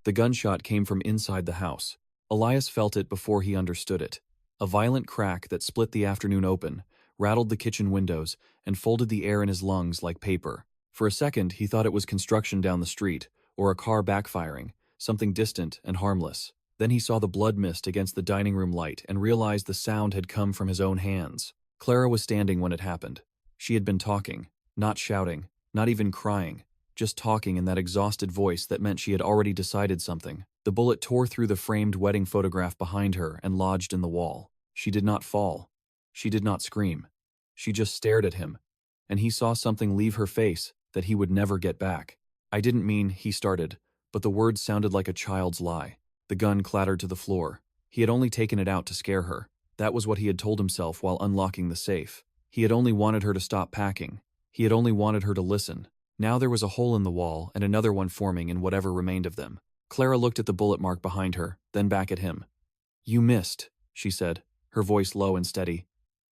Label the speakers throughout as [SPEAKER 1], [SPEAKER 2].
[SPEAKER 1] The gunshot came from inside the house. Elias felt it before he understood it. A violent crack that split the afternoon open, rattled the kitchen windows, and folded the air in his lungs like paper. For a second, he thought it was construction down the street, or a car backfiring, something distant and harmless. Then he saw the blood mist against the dining room light and realized the sound had come from his own hands. Clara was standing when it happened. She had been talking, not shouting, not even crying, just talking in that exhausted voice that meant she had already decided something. The bullet tore through the framed wedding photograph behind her and lodged in the wall. She did not fall. She did not scream. She just stared at him, and he saw something leave her face that he would never get back. I didn't mean, he started, but the words sounded like a child's lie. The gun clattered to the floor. He had only taken it out to scare her. That was what he had told himself while unlocking the safe. He had only wanted her to stop packing. He had only wanted her to listen. Now there was a hole in the wall and another one forming in whatever remained of them. Clara looked at the bullet mark behind her, then back at him. "You missed," she said, her voice low and steady.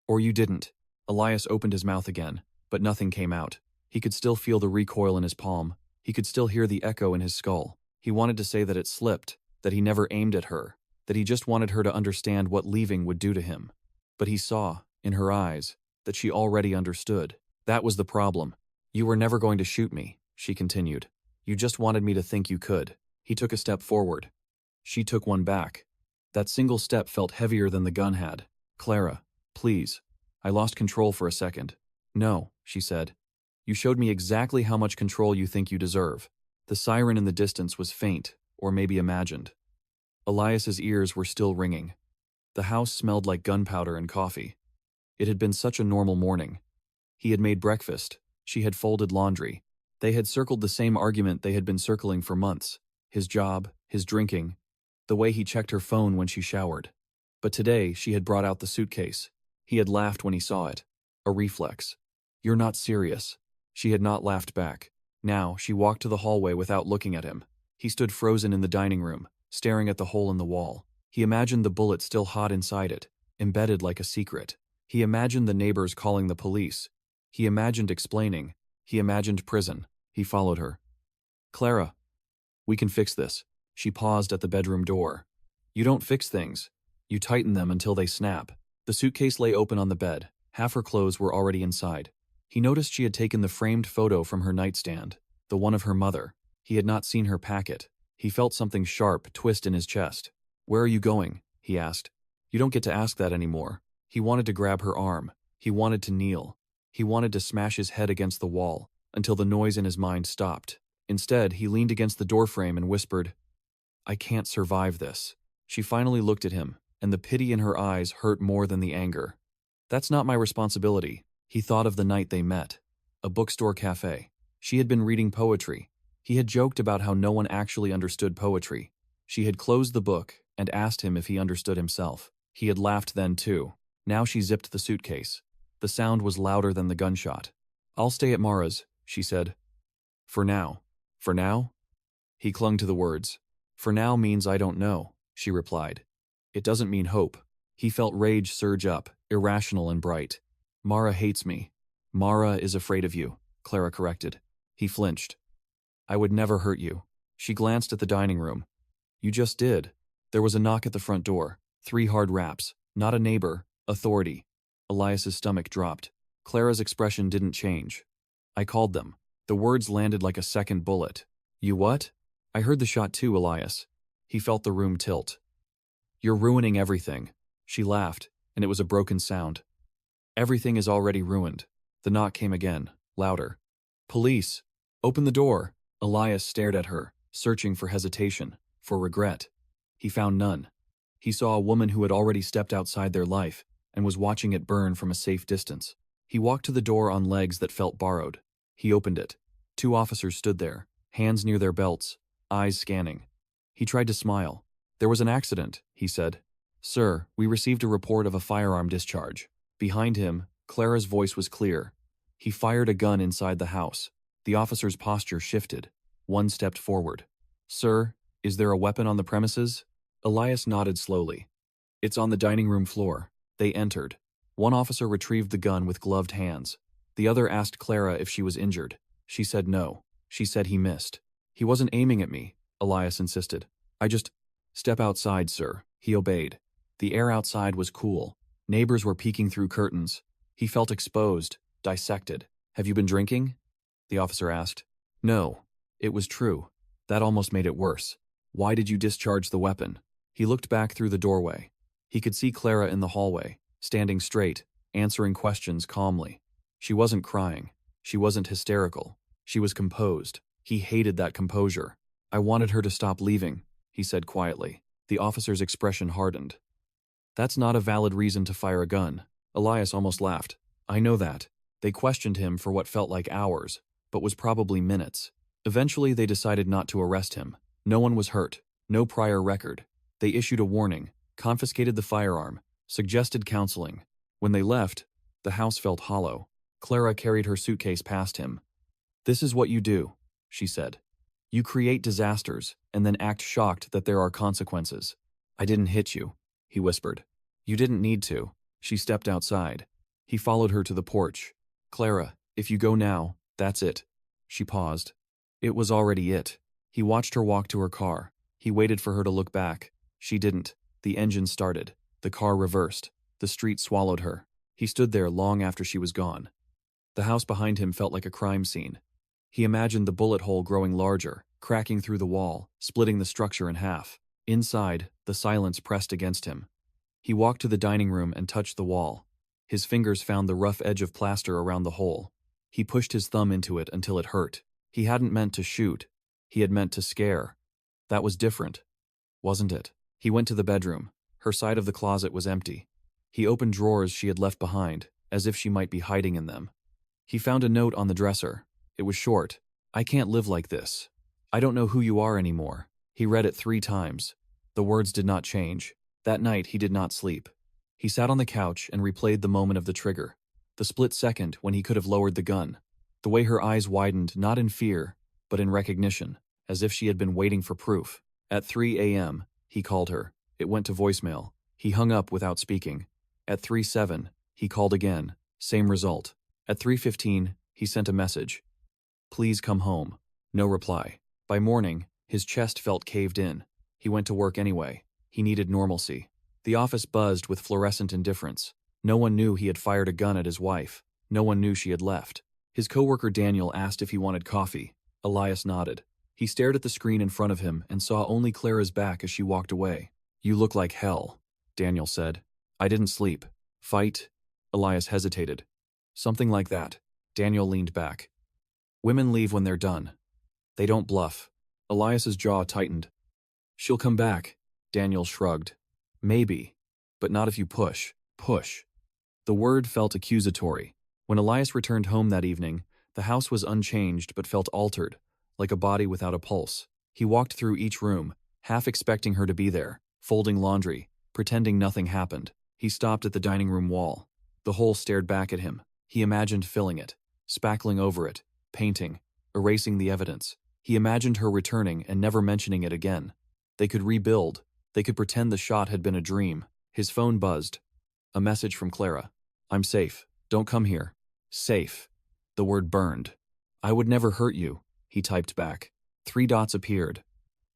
[SPEAKER 1] "Or you didn't." Elias opened his mouth again, but nothing came out. He could still feel the recoil in his palm. He could still hear the echo in his skull. He wanted to say that it slipped, that he never aimed at her, that he just wanted her to understand what leaving would do to him. But he saw, in her eyes, that she already understood. That was the problem. "You were never going to shoot me," she continued. "You just wanted me to think you could." He took a step forward. She took one back. That single step felt heavier than the gun had. "Clara, please." I lost control for a second. "No," she said. "You showed me exactly how much control you think you deserve." The siren in the distance was faint, or maybe imagined. Elias's ears were still ringing. The house smelled like gunpowder and coffee. It had been such a normal morning. He had made breakfast. She had folded laundry. They had circled the same argument they had been circling for months. His job, his drinking, the way he checked her phone when she showered. But today, she had brought out the suitcase. He had laughed when he saw it. A reflex. "You're not serious." She had not laughed back. Now, she walked to the hallway without looking at him. He stood frozen in the dining room, staring at the hole in the wall. He imagined the bullet still hot inside it, embedded like a secret. He imagined the neighbors calling the police. He imagined explaining. He imagined prison. He followed her. "Clara, we can fix this." She paused at the bedroom door. "You don't fix things. You tighten them until they snap." The suitcase lay open on the bed. Half her clothes were already inside. He noticed she had taken the framed photo from her nightstand, the one of her mother. He had not seen her pack it. He felt something sharp twist in his chest. "Where are you going?" he asked. "You don't get to ask that anymore." He wanted to grab her arm. He wanted to kneel. He wanted to smash his head against the wall, until the noise in his mind stopped. Instead, he leaned against the doorframe and whispered, "I can't survive this." She finally looked at him, and the pity in her eyes hurt more than the anger. "That's not my responsibility." He thought of the night they met. A bookstore cafe. She had been reading poetry. He had joked about how no one actually understood poetry. She had closed the book and asked him if he understood himself. He had laughed then too. Now she zipped the suitcase. The sound was louder than the gunshot. "I'll stay at Mara's," she said. "For now." "For now?" He clung to the words. "For now means I don't know," she replied. "It doesn't mean hope." He felt rage surge up, irrational and bright. "Mara hates me." "Mara is afraid of you," Clara corrected. He flinched. "I would never hurt you." She glanced at the dining room. "You just did." There was a knock at the front door. 3 hard raps. Not a neighbor. Authority. Elias's stomach dropped. Clara's expression didn't change. "I called them." The words landed like a second bullet. "You what?" "I heard the shot too, Elias." He felt the room tilt. "You're ruining everything." She laughed, and it was a broken sound. "Everything is already ruined." The knock came again, louder. "Police! Open the door!" Elias stared at her, searching for hesitation, for regret. He found none. He saw a woman who had already stepped outside their life and was watching it burn from a safe distance. He walked to the door on legs that felt borrowed. He opened it. 2 officers stood there, hands near their belts, eyes scanning. He tried to smile. "There was an accident," he said. "Sir, we received a report of a firearm discharge." Behind him, Clara's voice was clear. He fired a gun inside the house. The officer's posture shifted. One stepped forward. "Sir, is there a weapon on the premises?" Elias nodded slowly. "It's on the dining room floor." They entered. One officer retrieved the gun with gloved hands. The other asked Clara if she was injured. She said no. She said he missed. "He wasn't aiming at me," Elias insisted. I just… Step outside, sir. He obeyed. The air outside was cool. Neighbors were peeking through curtains. He felt exposed, dissected. Have you been drinking? The officer asked. No. It was true. That almost made it worse. Why did you discharge the weapon? He looked back through the doorway. He could see Clara in the hallway, standing straight, answering questions calmly. She wasn't crying. She wasn't hysterical. She was composed. He hated that composure. I wanted her to stop leaving, he said quietly. The officer's expression hardened. That's not a valid reason to fire a gun. Elias almost laughed. I know that. They questioned him for what felt like hours, but was probably minutes. Eventually they decided not to arrest him. No one was hurt. No prior record. They issued a warning, confiscated the firearm, suggested counseling. When they left, the house felt hollow. Clara carried her suitcase past him. This is what you do, she said. You create disasters and then act shocked that there are consequences. I didn't hit you, he whispered. You didn't need to. She stepped outside. He followed her to the porch. Clara, if you go now, that's it. She paused. It was already it. He watched her walk to her car. He waited for her to look back. She didn't. The engine started. The car reversed. The street swallowed her. He stood there long after she was gone. The house behind him felt like a crime scene. He imagined the bullet hole growing larger, cracking through the wall, splitting the structure in half. Inside, the silence pressed against him. He walked to the dining room and touched the wall. His fingers found the rough edge of plaster around the hole. He pushed his thumb into it until it hurt. He hadn't meant to shoot. He had meant to scare. That was different, wasn't it? He went to the bedroom. Her side of the closet was empty. He opened drawers she had left behind, as if she might be hiding in them. He found a note on the dresser. It was short. I can't live like this. I don't know who you are anymore. He read it 3 times. The words did not change. That night he did not sleep. He sat on the couch and replayed the moment of the trigger. The split second when he could have lowered the gun. The way her eyes widened, not in fear, but in recognition, as if she had been waiting for proof. At 3 a.m., he called her. It went to voicemail. He hung up without speaking. At 3:07, he called again. Same result. At 3:15, he sent a message. Please come home. No reply. By morning, his chest felt caved in. He went to work anyway. He needed normalcy. The office buzzed with fluorescent indifference. No one knew he had fired a gun at his wife. No one knew she had left. His coworker Daniel asked if he wanted coffee. Elias nodded. He stared at the screen in front of him and saw only Clara's back as she walked away. You look like hell, Daniel said. I didn't sleep. Fight? Elias hesitated. Something like that. Daniel leaned back. Women leave when they're done. They don't bluff. Elias's jaw tightened. She'll come back, Daniel shrugged. Maybe. But not if you push. Push. The word felt accusatory. When Elias returned home that evening, the house was unchanged but felt altered, like a body without a pulse. He walked through each room, half expecting her to be there, folding laundry, pretending nothing happened. He stopped at the dining room wall. The hole stared back at him. He imagined filling it, spackling over it, painting, erasing the evidence. He imagined her returning and never mentioning it again. They could rebuild. They could pretend the shot had been a dream. His phone buzzed. A message from Clara. I'm safe. Don't come here. Safe. The word burned. I would never hurt you, he typed back. 3 dots appeared,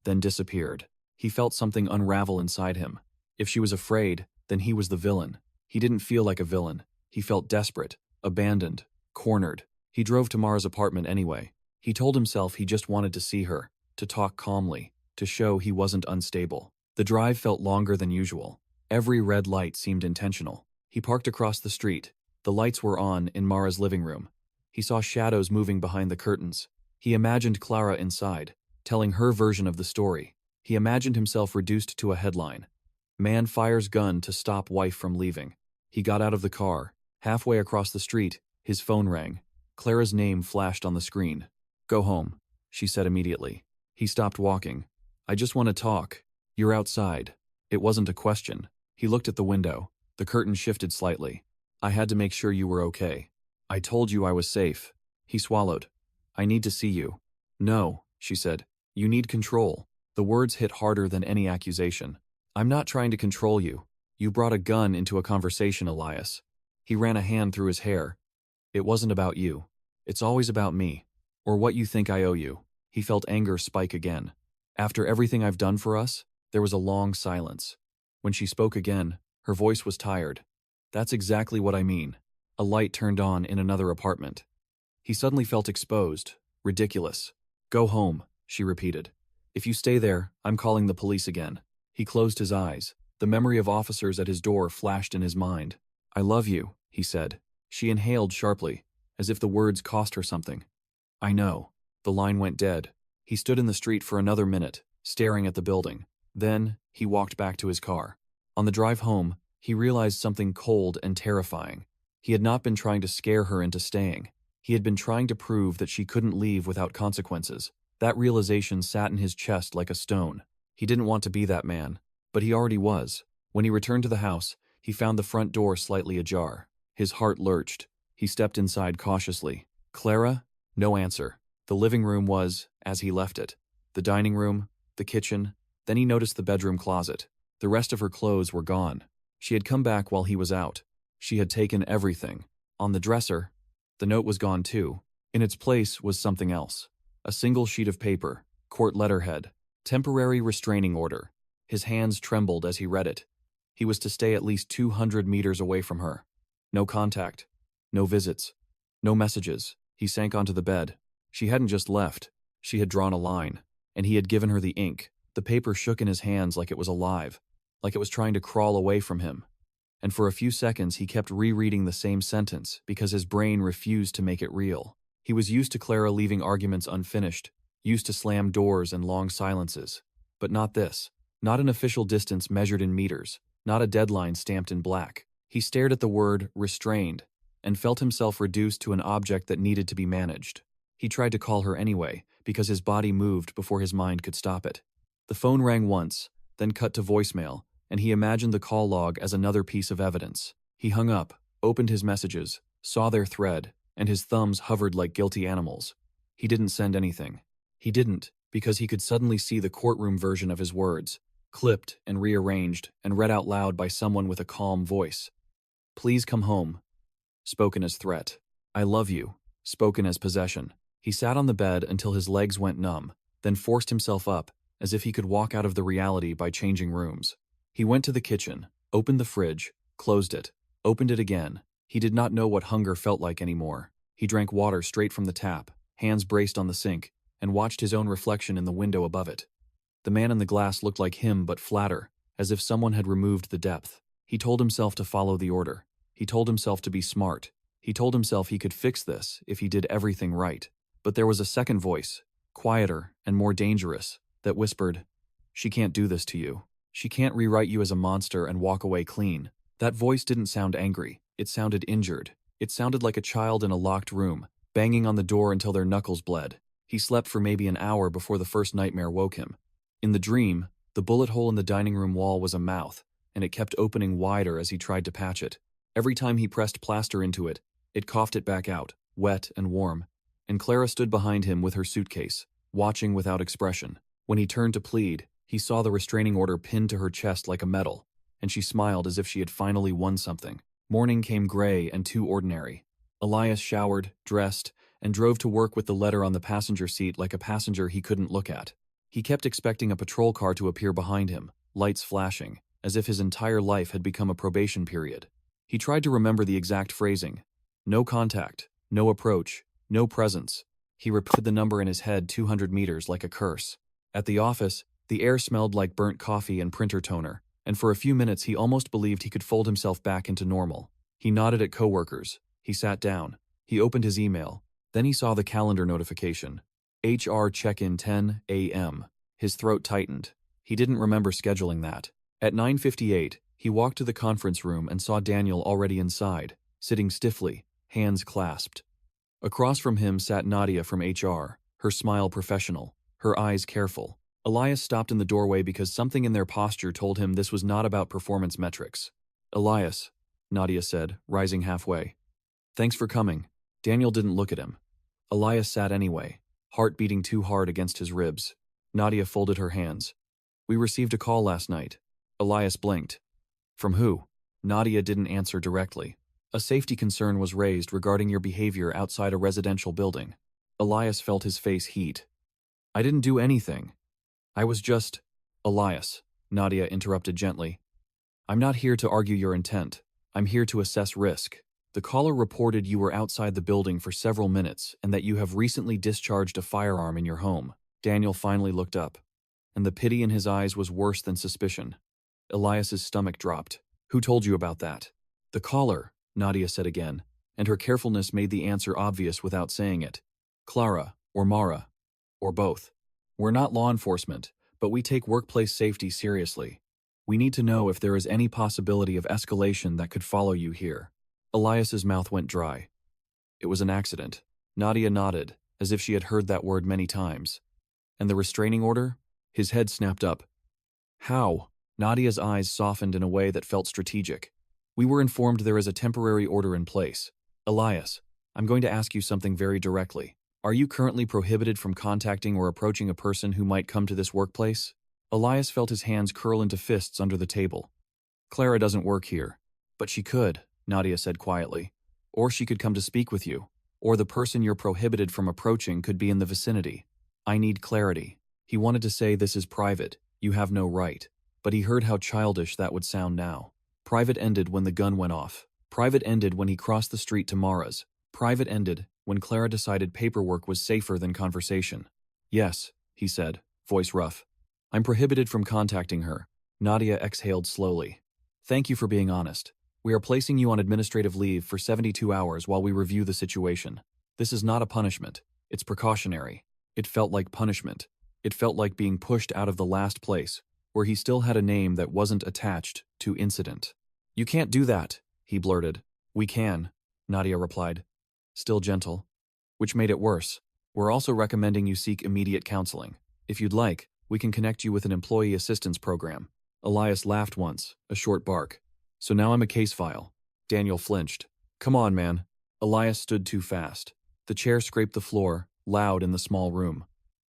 [SPEAKER 1] then disappeared. He felt something unravel inside him. If she was afraid, then he was the villain. He didn't feel like a villain. He felt desperate, abandoned, cornered. He drove to Mara's apartment anyway. He told himself he just wanted to see her, to talk calmly, to show he wasn't unstable. The drive felt longer than usual. Every red light seemed intentional. He parked across the street. The lights were on in Mara's living room. He saw shadows moving behind the curtains. He imagined Clara inside, telling her version of the story. He imagined himself reduced to a headline. Man fires gun to stop wife from leaving. He got out of the car. Halfway across the street, his phone rang. Clara's name flashed on the screen. Go home, she said immediately. He stopped walking. I just want to talk. You're outside. It wasn't a question. He looked at the window. The curtain shifted slightly. I had to make sure you were okay. I told you I was safe. He swallowed. I need to see you. No, she said. You need control. The words hit harder than any accusation. I'm not trying to control you. You brought a gun into a conversation, Elias. He ran a hand through his hair. It wasn't about you. It's always about me. Or what you think I owe you. He felt anger spike again. After everything I've done for us? There was a long silence. When she spoke again, her voice was tired. That's exactly what I mean. A light turned on in another apartment. He suddenly felt exposed, ridiculous. Go home, she repeated. If you stay there, I'm calling the police again. He closed his eyes. The memory of officers at his door flashed in his mind. I love you, he said. She inhaled sharply, as if the words cost her something. I know. The line went dead. He stood in the street for another minute, staring at the building. Then, he walked back to his car. On the drive home, he realized something cold and terrifying. He had not been trying to scare her into staying. He had been trying to prove that she couldn't leave without consequences. That realization sat in his chest like a stone. He didn't want to be that man, but he already was. When he returned to the house, he found the front door slightly ajar. His heart lurched. He stepped inside cautiously. Clara? No answer. The living room was, as he left it. The dining room, the kitchen. Then he noticed the bedroom closet. The rest of her clothes were gone. She had come back while he was out. She had taken everything. On the dresser, the note was gone too. In its place was something else. A single sheet of paper, court letterhead, temporary restraining order. His hands trembled as he read it. He was to stay at least 200 meters away from her. No contact. No visits. No messages. He sank onto the bed. She hadn't just left. She had drawn a line. And he had given her the ink. The paper shook in his hands like it was alive. Like it was trying to crawl away from him. And for a few seconds he kept rereading the same sentence because his brain refused to make it real. He was used to Clara leaving arguments unfinished, used to slam doors and long silences. But not this. Not an official distance measured in meters. Not a deadline stamped in black. He stared at the word restrained and felt himself reduced to an object that needed to be managed. He tried to call her anyway because his body moved before his mind could stop it. The phone rang once, then cut to voicemail, and he imagined the call log as another piece of evidence. He hung up, opened his messages, saw their thread, and his thumbs hovered like guilty animals. He didn't send anything. He didn't, because he could suddenly see the courtroom version of his words, clipped and rearranged and read out loud by someone with a calm voice. Please come home, spoken as threat. I love you, spoken as possession. He sat on the bed until his legs went numb, then forced himself up, as if he could walk out of the reality by changing rooms. He went to the kitchen, opened the fridge, closed it, opened it again. He did not know what hunger felt like anymore. He drank water straight from the tap, hands braced on the sink, and watched his own reflection in the window above it. The man in the glass looked like him but flatter, as if someone had removed the depth. He told himself to follow the order. He told himself to be smart. He told himself he could fix this if he did everything right. But there was a second voice, quieter and more dangerous, that whispered, "She can't do this to you. She can't rewrite you as a monster and walk away clean." That voice didn't sound angry. It sounded injured. It sounded like a child in a locked room, banging on the door until their knuckles bled. He slept for maybe an hour before the first nightmare woke him. In the dream, the bullet hole in the dining room wall was a mouth, and it kept opening wider as he tried to patch it. Every time he pressed plaster into it, it coughed it back out, wet and warm. And Clara stood behind him with her suitcase, watching without expression. When he turned to plead, he saw the restraining order pinned to her chest like a medal, and she smiled as if she had finally won something. Morning came gray and too ordinary. Elias showered, dressed, and drove to work with the letter on the passenger seat like a passenger he couldn't look at. He kept expecting a patrol car to appear behind him, lights flashing, as if his entire life had become a probation period. He tried to remember the exact phrasing. No contact, no approach, no presence. He repeated the number in his head 200 meters like a curse. At the office, the air smelled like burnt coffee and printer toner, and for a few minutes he almost believed he could fold himself back into normal. He nodded at coworkers. He sat down. He opened his email. Then he saw the calendar notification. HR check-in 10 a.m. His throat tightened. He didn't remember scheduling that. At 9:58, he walked to the conference room and saw Daniel already inside, sitting stiffly, hands clasped. Across from him sat Nadia from HR, her smile professional, her eyes careful. Elias stopped in the doorway because something in their posture told him this was not about performance metrics. "Elias," Nadia said, rising halfway. "Thanks for coming." Daniel didn't look at him. Elias sat anyway, heart beating too hard against his ribs. Nadia folded her hands. "We received a call last night." Elias blinked. "From who?" Nadia didn't answer directly. "A safety concern was raised regarding your behavior outside a residential building." Elias felt his face heat. "I didn't do anything." I was just… Elias, Nadia interrupted gently. I'm not here to argue your intent. I'm here to assess risk. The caller reported you were outside the building for several minutes and that you have recently discharged a firearm in your home. Daniel finally looked up, and the pity in his eyes was worse than suspicion. Elias's stomach dropped. Who told you about that? The caller, Nadia said again, and her carefulness made the answer obvious without saying it. Clara, or Mara, or both. We're not law enforcement, but we take workplace safety seriously. We need to know if there is any possibility of escalation that could follow you here. Elias's mouth went dry. It was an accident. Nadia nodded, as if she had heard that word many times. And the restraining order? His head snapped up. How? Nadia's eyes softened in a way that felt strategic. We were informed there is a temporary order in place. Elias, I'm going to ask you something very directly. Are you currently prohibited from contacting or approaching a person who might come to this workplace? Elias felt his hands curl into fists under the table. Clara doesn't work here. But she could, Nadia said quietly. Or she could come to speak with you. Or the person you're prohibited from approaching could be in the vicinity. I need clarity. He wanted to say this is private, you have no right. But he heard how childish that would sound now. Private ended when the gun went off. Private ended when he crossed the street to Mara's. Private ended when Clara decided paperwork was safer than conversation. Yes, he said, voice rough. I'm prohibited from contacting her. Nadia exhaled slowly. Thank you for being honest. We are placing you on administrative leave for 72 hours while we review the situation. This is not a punishment. It's precautionary. It felt like punishment. It felt like being pushed out of the last place, where he still had a name that wasn't attached to incident. You can't do that, he blurted. We can, Nadia replied, still gentle. Which made it worse. We're also recommending you seek immediate counseling. If you'd like, we can connect you with an employee assistance program. Elias laughed once, a short bark. So now I'm a case file. Daniel flinched. Come on, man. Elias stood too fast. The chair scraped the floor, loud in the small room.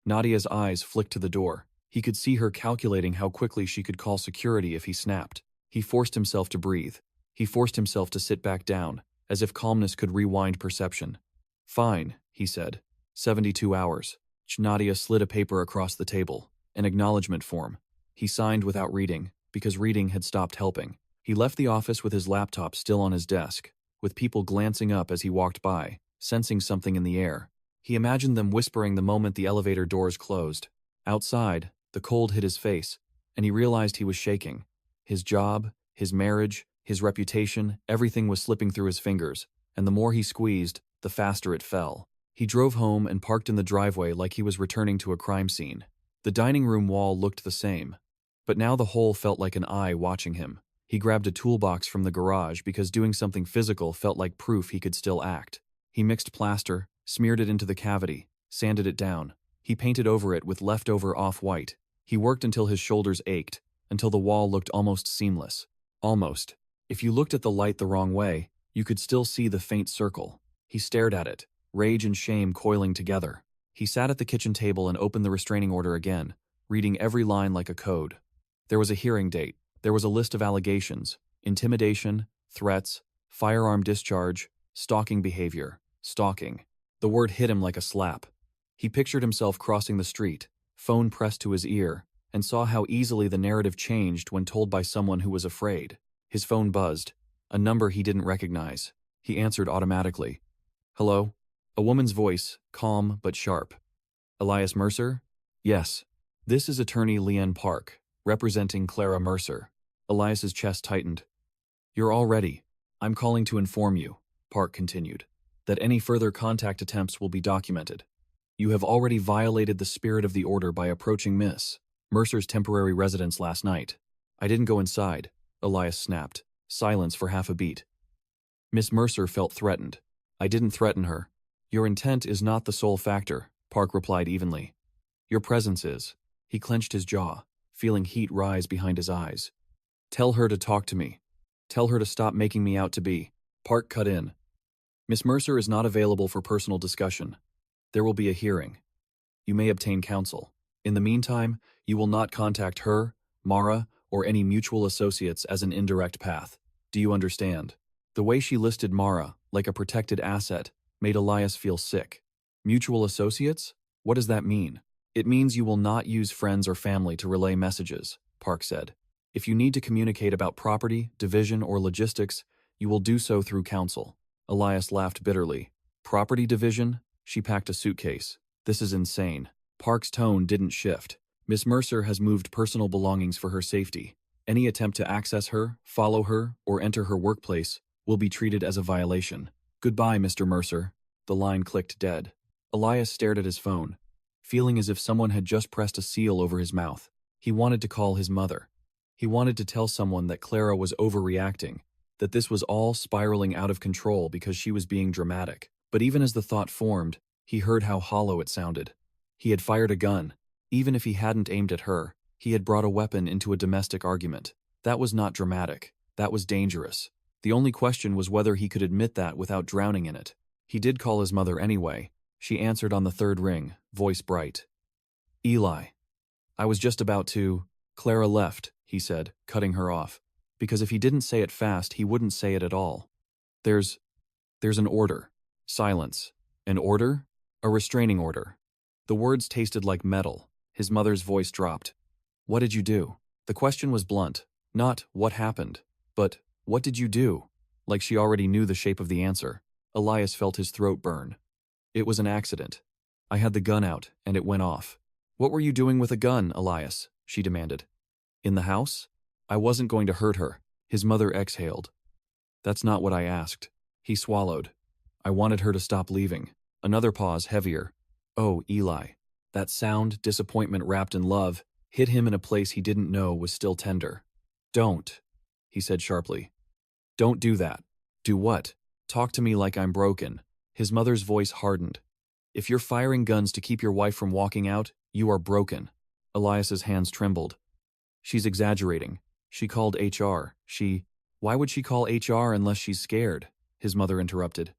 [SPEAKER 1] Nadia's eyes flicked to the door. He could see her calculating how quickly she could call security if he snapped. He forced himself to breathe. He forced himself to sit back down, as if calmness could rewind perception. Fine, he said. 72 hours. Nadia slid a paper across the table, an acknowledgement form. He signed without reading, because reading had stopped helping. He left the office with his laptop still on his desk, with people glancing up as he walked by, sensing something in the air. He imagined them whispering the moment the elevator doors closed. Outside, the cold hit his face, and he realized he was shaking. His job, his marriage, his reputation, everything was slipping through his fingers, and the more he squeezed, the faster it fell. He drove home and parked in the driveway like he was returning to a crime scene. The dining room wall looked the same, but now the hole felt like an eye watching him. He grabbed a toolbox from the garage because doing something physical felt like proof he could still act. He mixed plaster, smeared it into the cavity, sanded it down. He painted over it with leftover off-white. He worked until his shoulders ached, until the wall looked almost seamless. Almost. If you looked at the light the wrong way, you could still see the faint circle. He stared at it, rage and shame coiling together. He sat at the kitchen table and opened the restraining order again, reading every line like a code. There was a hearing date. There was a list of allegations: intimidation, threats, firearm discharge, stalking behavior, stalking. The word hit him like a slap. He pictured himself crossing the street, phone pressed to his ear, and saw how easily the narrative changed when told by someone who was afraid. His phone buzzed, a number he didn't recognize. He answered automatically. Hello? A woman's voice, calm but sharp. Elias Mercer? Yes. This is attorney Leanne Park, representing Clara Mercer. Elias's chest tightened. You're all ready. I'm calling to inform you, Park continued, that any further contact attempts will be documented. You have already violated the spirit of the order by approaching Miss Mercer's temporary residence last night. I didn't go inside, Elias snapped. Silence for half a beat. Miss Mercer felt threatened. I didn't threaten her. Your intent is not the sole factor, Park replied evenly. Your presence is. He clenched his jaw, feeling heat rise behind his eyes. Tell her to talk to me. Tell her to stop making me out to be. Park cut in. Miss Mercer is not available for personal discussion. There will be a hearing. You may obtain counsel. In the meantime, you will not contact her, Mara, or any mutual associates as an indirect path. Do you understand? The way she listed Mara, like a protected asset, made Elias feel sick. Mutual associates? What does that mean? It means you will not use friends or family to relay messages, Park said. If you need to communicate about property, division, or logistics, you will do so through counsel. Elias laughed bitterly. Property division? She packed a suitcase. This is insane. Park's tone didn't shift. Miss Mercer has moved personal belongings for her safety. Any attempt to access her, follow her, or enter her workplace will be treated as a violation. Goodbye, Mr. Mercer. The line clicked dead. Elias stared at his phone, feeling as if someone had just pressed a seal over his mouth. He wanted to call his mother. He wanted to tell someone that Clara was overreacting, that this was all spiraling out of control because she was being dramatic. But even as the thought formed, he heard how hollow it sounded. He had fired a gun. Even if he hadn't aimed at her, he had brought a weapon into a domestic argument. That was not dramatic. That was dangerous. The only question was whether he could admit that without drowning in it. He did call his mother anyway. She answered on the third ring, voice bright. Eli. I was just about to. Clara left, he said, cutting her off. Because if he didn't say it fast, he wouldn't say it at all. There's an order. Silence. An order? A restraining order. The words tasted like metal. His mother's voice dropped. What did you do? The question was blunt. Not, what happened? But, what did you do? Like she already knew the shape of the answer. Elias felt his throat burn. It was an accident. I had the gun out, and it went off. What were you doing with a gun, Elias? She demanded. In the house? I wasn't going to hurt her. His mother exhaled. That's not what I asked. He swallowed. I wanted her to stop leaving. Another pause, heavier. Oh, Eli. That sound, disappointment wrapped in love, hit him in a place he didn't know was still tender. Don't, he said sharply. Don't do that. Do what? Talk to me like I'm broken. His mother's voice hardened. If you're firing guns to keep your wife from walking out, you are broken. Elias's hands trembled. She's exaggerating. She called HR. Why would she call HR unless she's scared? His mother interrupted.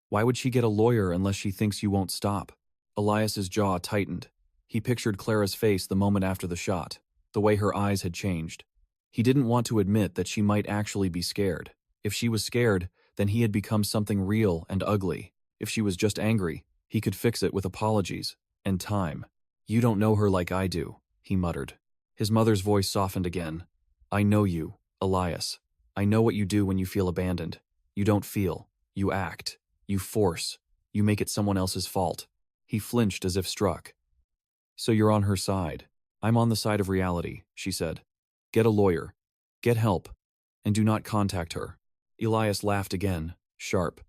[SPEAKER 1] Why would she get a lawyer unless she thinks you won't stop? Elias's jaw tightened. He pictured Clara's face the moment after the shot, the way her eyes had changed. He didn't want to admit that she might actually be scared. If she was scared, then he had become something real and ugly. If she was just angry, he could fix it with apologies and time. You don't know her like I do, he muttered. His mother's voice softened again. I know you, Elias. I know what you do when you feel abandoned. You don't feel. You act. You force. You make it someone else's fault. He flinched as if struck. So you're on her side. I'm on the side of reality, she said. Get a lawyer. Get help. And do not contact her. Elias laughed again, sharp.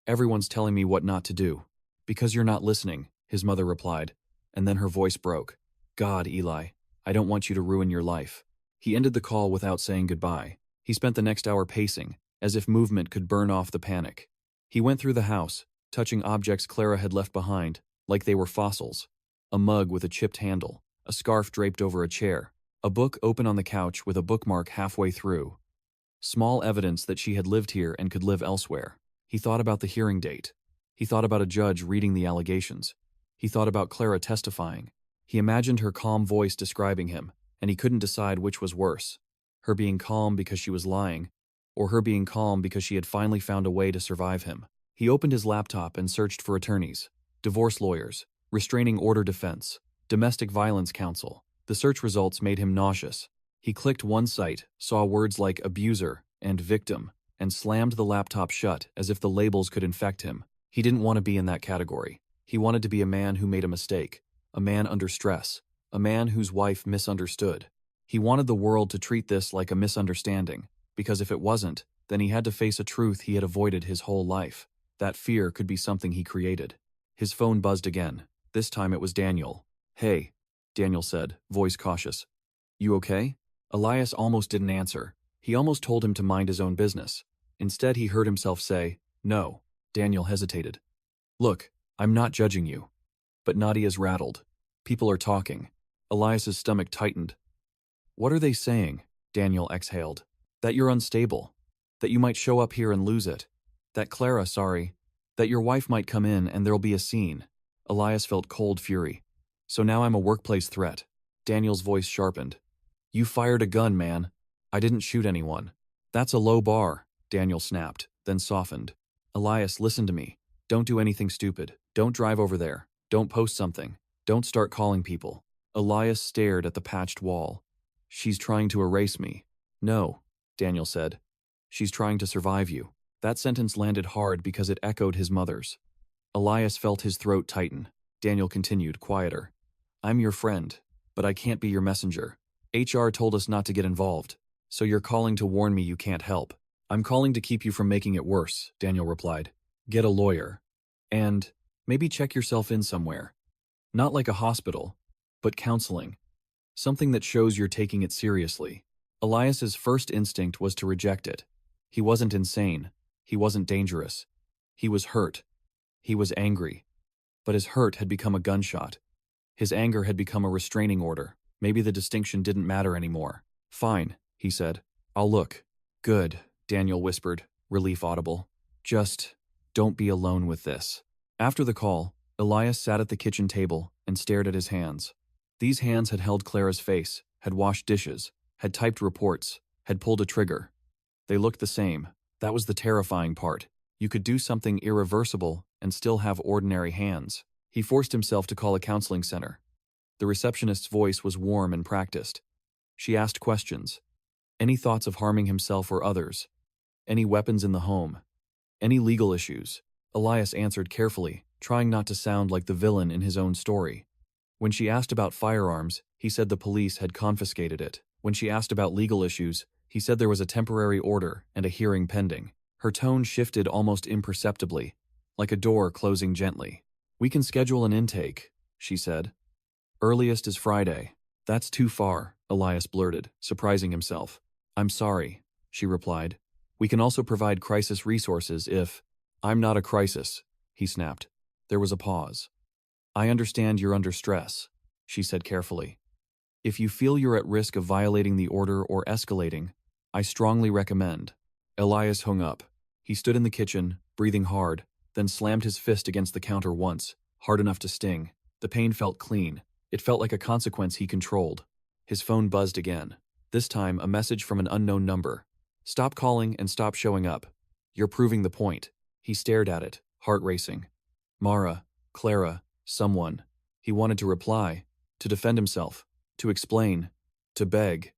[SPEAKER 1] Everyone's telling me what not to do. Because you're not listening, his mother replied. And then her voice broke. God, Eli, I don't want you to ruin your life. He ended the call without saying goodbye. He spent the next hour pacing, as if movement could burn off the panic. He went through the house, touching objects Clara had left behind, like they were fossils. A mug with a chipped handle, a scarf draped over a chair, a book open on the couch with a bookmark halfway through. Small evidence that she had lived here and could live elsewhere. He thought about the hearing date. He thought about a judge reading the allegations. He thought about Clara testifying. He imagined her calm voice describing him, and he couldn't decide which was worse. Her being calm because she was lying, or her being calm because she had finally found a way to survive him. He opened his laptop and searched for attorneys, divorce lawyers, restraining order defense, domestic violence counsel. The search results made him nauseous. He clicked one site, saw words like abuser and victim, and slammed the laptop shut as if the labels could infect him. He didn't want to be in that category. He wanted to be a man who made a mistake, a man under stress, a man whose wife misunderstood. He wanted the world to treat this like a misunderstanding, because if it wasn't, then he had to face a truth he had avoided his whole life. That fear could be something he created. His phone buzzed again. This time it was Daniel. Hey, Daniel said, voice cautious. You okay? Elias almost didn't answer. He almost told him to mind his own business. Instead, he heard himself say, no. Daniel hesitated. Look, I'm not judging you. But Nadia's rattled. People are talking. Elias's stomach tightened. What are they saying? Daniel exhaled. That you're unstable. That you might show up here and lose it. That that your wife might come in and there'll be a scene. Elias felt cold fury. So now I'm a workplace threat. Daniel's voice sharpened. You fired a gun, man. I didn't shoot anyone. That's a low bar, Daniel snapped, then softened. Elias, listen to me. Don't do anything stupid. Don't drive over there. Don't post something. Don't start calling people. Elias stared at the patched wall. She's trying to erase me. No, Daniel said. She's trying to survive you. That sentence landed hard because it echoed his mother's. Elias felt his throat tighten. Daniel continued, quieter. I'm your friend, but I can't be your messenger. HR told us not to get involved, so you're calling to warn me you can't help. I'm calling to keep you from making it worse, Daniel replied. Get a lawyer. And maybe check yourself in somewhere. Not like a hospital, but counseling. Something that shows you're taking it seriously. Elias's first instinct was to reject it. He wasn't insane. He wasn't dangerous. He was hurt. He was angry. But his hurt had become a gunshot. His anger had become a restraining order. Maybe the distinction didn't matter anymore. Fine, he said. I'll look. Good, Daniel whispered, relief audible. Just don't be alone with this. After the call, Elias sat at the kitchen table and stared at his hands. These hands had held Clara's face, had washed dishes, had typed reports, had pulled a trigger. They looked the same. That was the terrifying part. You could do something irreversible and still have ordinary hands. He forced himself to call a counseling center. The receptionist's voice was warm and practiced. She asked questions. Any thoughts of harming himself or others? Any weapons in the home? Any legal issues? Elias answered carefully, trying not to sound like the villain in his own story. When she asked about firearms, he said the police had confiscated it. When she asked about legal issues, he said there was a temporary order and a hearing pending. Her tone shifted almost imperceptibly, like a door closing gently. We can schedule an intake, she said. Earliest is Friday. That's too far, Elias blurted, surprising himself. I'm sorry, she replied. We can also provide crisis resources if… I'm not a crisis, he snapped. There was a pause. I understand you're under stress, she said carefully. If you feel you're at risk of violating the order or escalating, I strongly recommend. Elias hung up. He stood in the kitchen, breathing hard, then slammed his fist against the counter once, hard enough to sting. The pain felt clean. It felt like a consequence he controlled. His phone buzzed again. This time, a message from an unknown number. Stop calling and stop showing up. You're proving the point. He stared at it, heart racing. Mara, Clara, someone. He wanted to reply, to defend himself, to explain, to beg.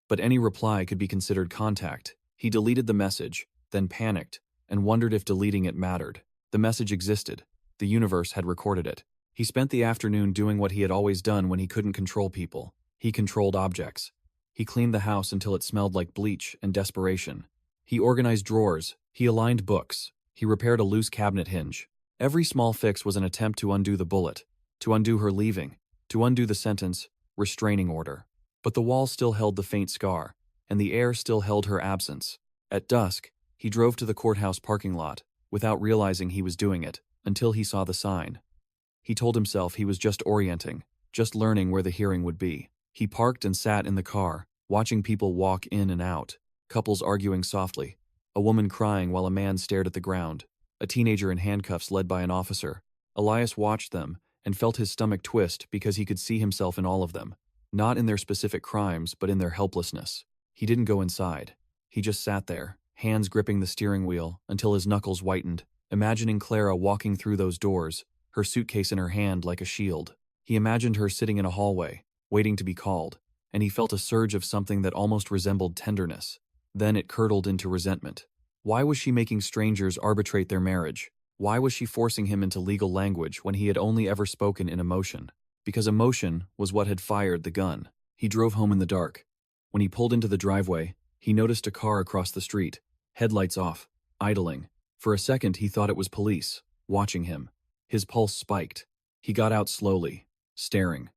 [SPEAKER 1] But any reply could be considered contact. He deleted the message, then panicked, and wondered if deleting it mattered. The message existed. The universe had recorded it. He spent the afternoon doing what he had always done when he couldn't control people. He controlled objects. He cleaned the house until it smelled like bleach and desperation. He organized drawers. He aligned books. He repaired a loose cabinet hinge. Every small fix was an attempt to undo the bullet, to undo her leaving, to undo the sentence, restraining order. But the wall still held the faint scar, and the air still held her absence. At dusk, he drove to the courthouse parking lot, without realizing he was doing it, until he saw the sign. He told himself he was just orienting, just learning where the hearing would be. He parked and sat in the car, watching people walk in and out, couples arguing softly, a woman crying while a man stared at the ground, a teenager in handcuffs led by an officer. Elias watched them and felt his stomach twist because he could see himself in all of them, not in their specific crimes but in their helplessness. He didn't go inside. He just sat there, hands gripping the steering wheel until his knuckles whitened, imagining Clara walking through those doors, her suitcase in her hand like a shield. He imagined her sitting in a hallway, waiting to be called, and he felt a surge of something that almost resembled tenderness. Then it curdled into resentment. Why was she making strangers arbitrate their marriage? Why was she forcing him into legal language when he had only ever spoken in emotion? Because emotion was what had fired the gun. He drove home in the dark. When he pulled into the driveway, he noticed a car across the street, headlights off, idling. For a second he thought it was police, watching him. His pulse spiked. He got out slowly, staring.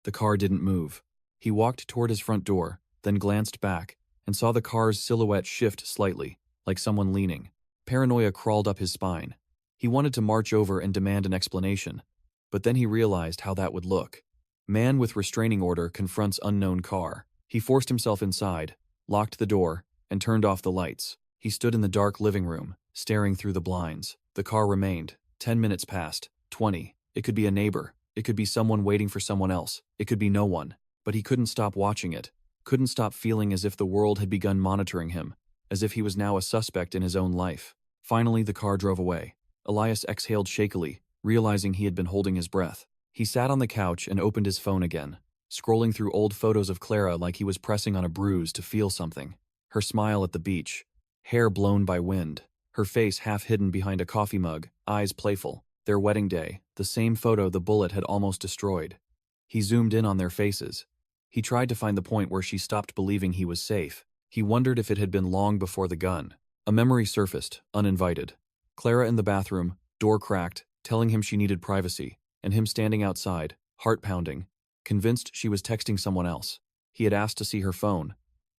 [SPEAKER 1] The car didn't move. He walked toward his front door, then glanced back, and saw the car's silhouette shift slightly, like someone leaning. Paranoia crawled up his spine. He wanted to march over and demand an explanation, but then he realized how that would look. Man with restraining order confronts unknown car. He forced himself inside, locked the door, and turned off the lights. He stood in the dark living room, staring through the blinds. The car remained. 10 minutes passed. 20. It could be a neighbor. It could be someone waiting for someone else. It could be no one. But he couldn't stop watching it. Couldn't stop feeling as if the world had begun monitoring him, as if he was now a suspect in his own life. Finally, the car drove away. Elias exhaled shakily, realizing he had been holding his breath. He sat on the couch and opened his phone again, scrolling through old photos of Clara like he was pressing on a bruise to feel something. Her smile at the beach, hair blown by wind, her face half hidden behind a coffee mug, eyes playful. Their wedding day, the same photo the bullet had almost destroyed. He zoomed in on their faces. He tried to find the point where she stopped believing he was safe. He wondered if it had been long before the gun. A memory surfaced, uninvited. Clara in the bathroom, door cracked, telling him she needed privacy, and him standing outside, heart pounding, convinced she was texting someone else. He had asked to see her phone.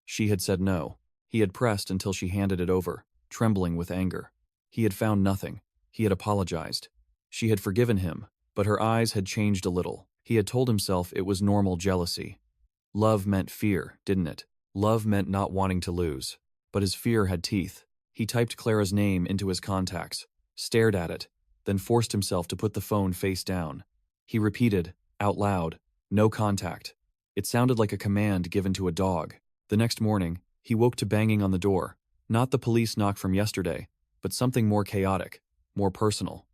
[SPEAKER 1] She had said no. He had pressed until she handed it over, trembling with anger. He had found nothing. He had apologized. She had forgiven him, but her eyes had changed a little. He had told himself it was normal jealousy. Love meant fear, didn't it? Love meant not wanting to lose. But his fear had teeth. He typed Clara's name into his contacts, stared at it, then forced himself to put the phone face down. He repeated, out loud, no contact. It sounded like a command given to a dog. The next morning, he woke to banging on the door. Not the police knock from yesterday, but something more chaotic, more personal.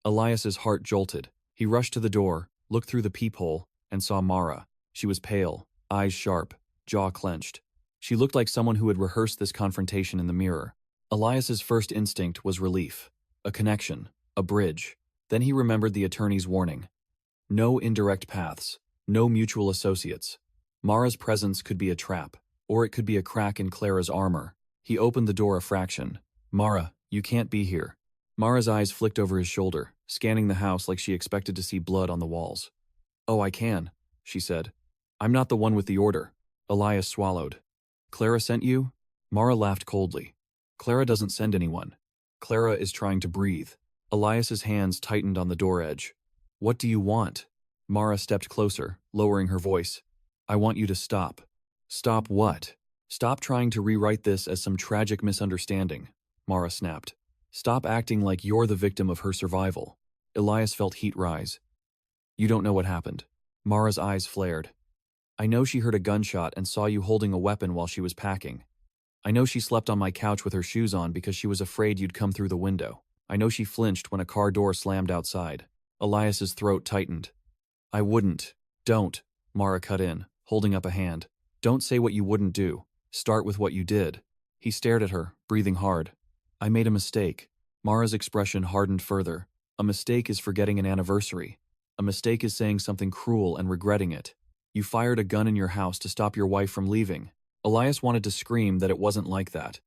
[SPEAKER 1] Elias's heart jolted. He rushed to the door, looked through the peephole, and saw Mara. She was pale, eyes sharp, jaw clenched. She looked like someone who had rehearsed this confrontation in the mirror. Elias's first instinct was relief. A connection, a bridge. Then he remembered the attorney's warning. No indirect paths, no mutual associates. Mara's presence could be a trap, or it could be a crack in Clara's armor. He opened the door a fraction. Mara, you can't be here. Mara's eyes flicked over his shoulder, scanning the house like she expected to see blood on the walls. Oh, I can, she said. I'm not the one with the order. Elias swallowed. Clara sent you? Mara laughed coldly. Clara doesn't send anyone. Clara is trying to breathe. Elias's hands tightened on the door edge. What do you want? Mara stepped closer, lowering her voice. I want you to stop. Stop what? Stop trying to rewrite this as some tragic misunderstanding, Mara snapped. Stop acting like you're the victim of her survival. Elias felt heat rise. You don't know what happened. Mara's eyes flared. I know she heard a gunshot and saw you holding a weapon while she was packing. I know she slept on my couch with her shoes on because she was afraid you'd come through the window. I know she flinched when a car door slammed outside. Elias's throat tightened. I wouldn't. Don't, Mara cut in, holding up a hand. Don't say what you wouldn't do. Start with what you did. He stared at her, breathing hard. I made a mistake. Mara's expression hardened further. A mistake is forgetting an anniversary. A mistake is saying something cruel and regretting it. You fired a gun in your house to stop your wife from leaving. Elias wanted to scream that it wasn't like that.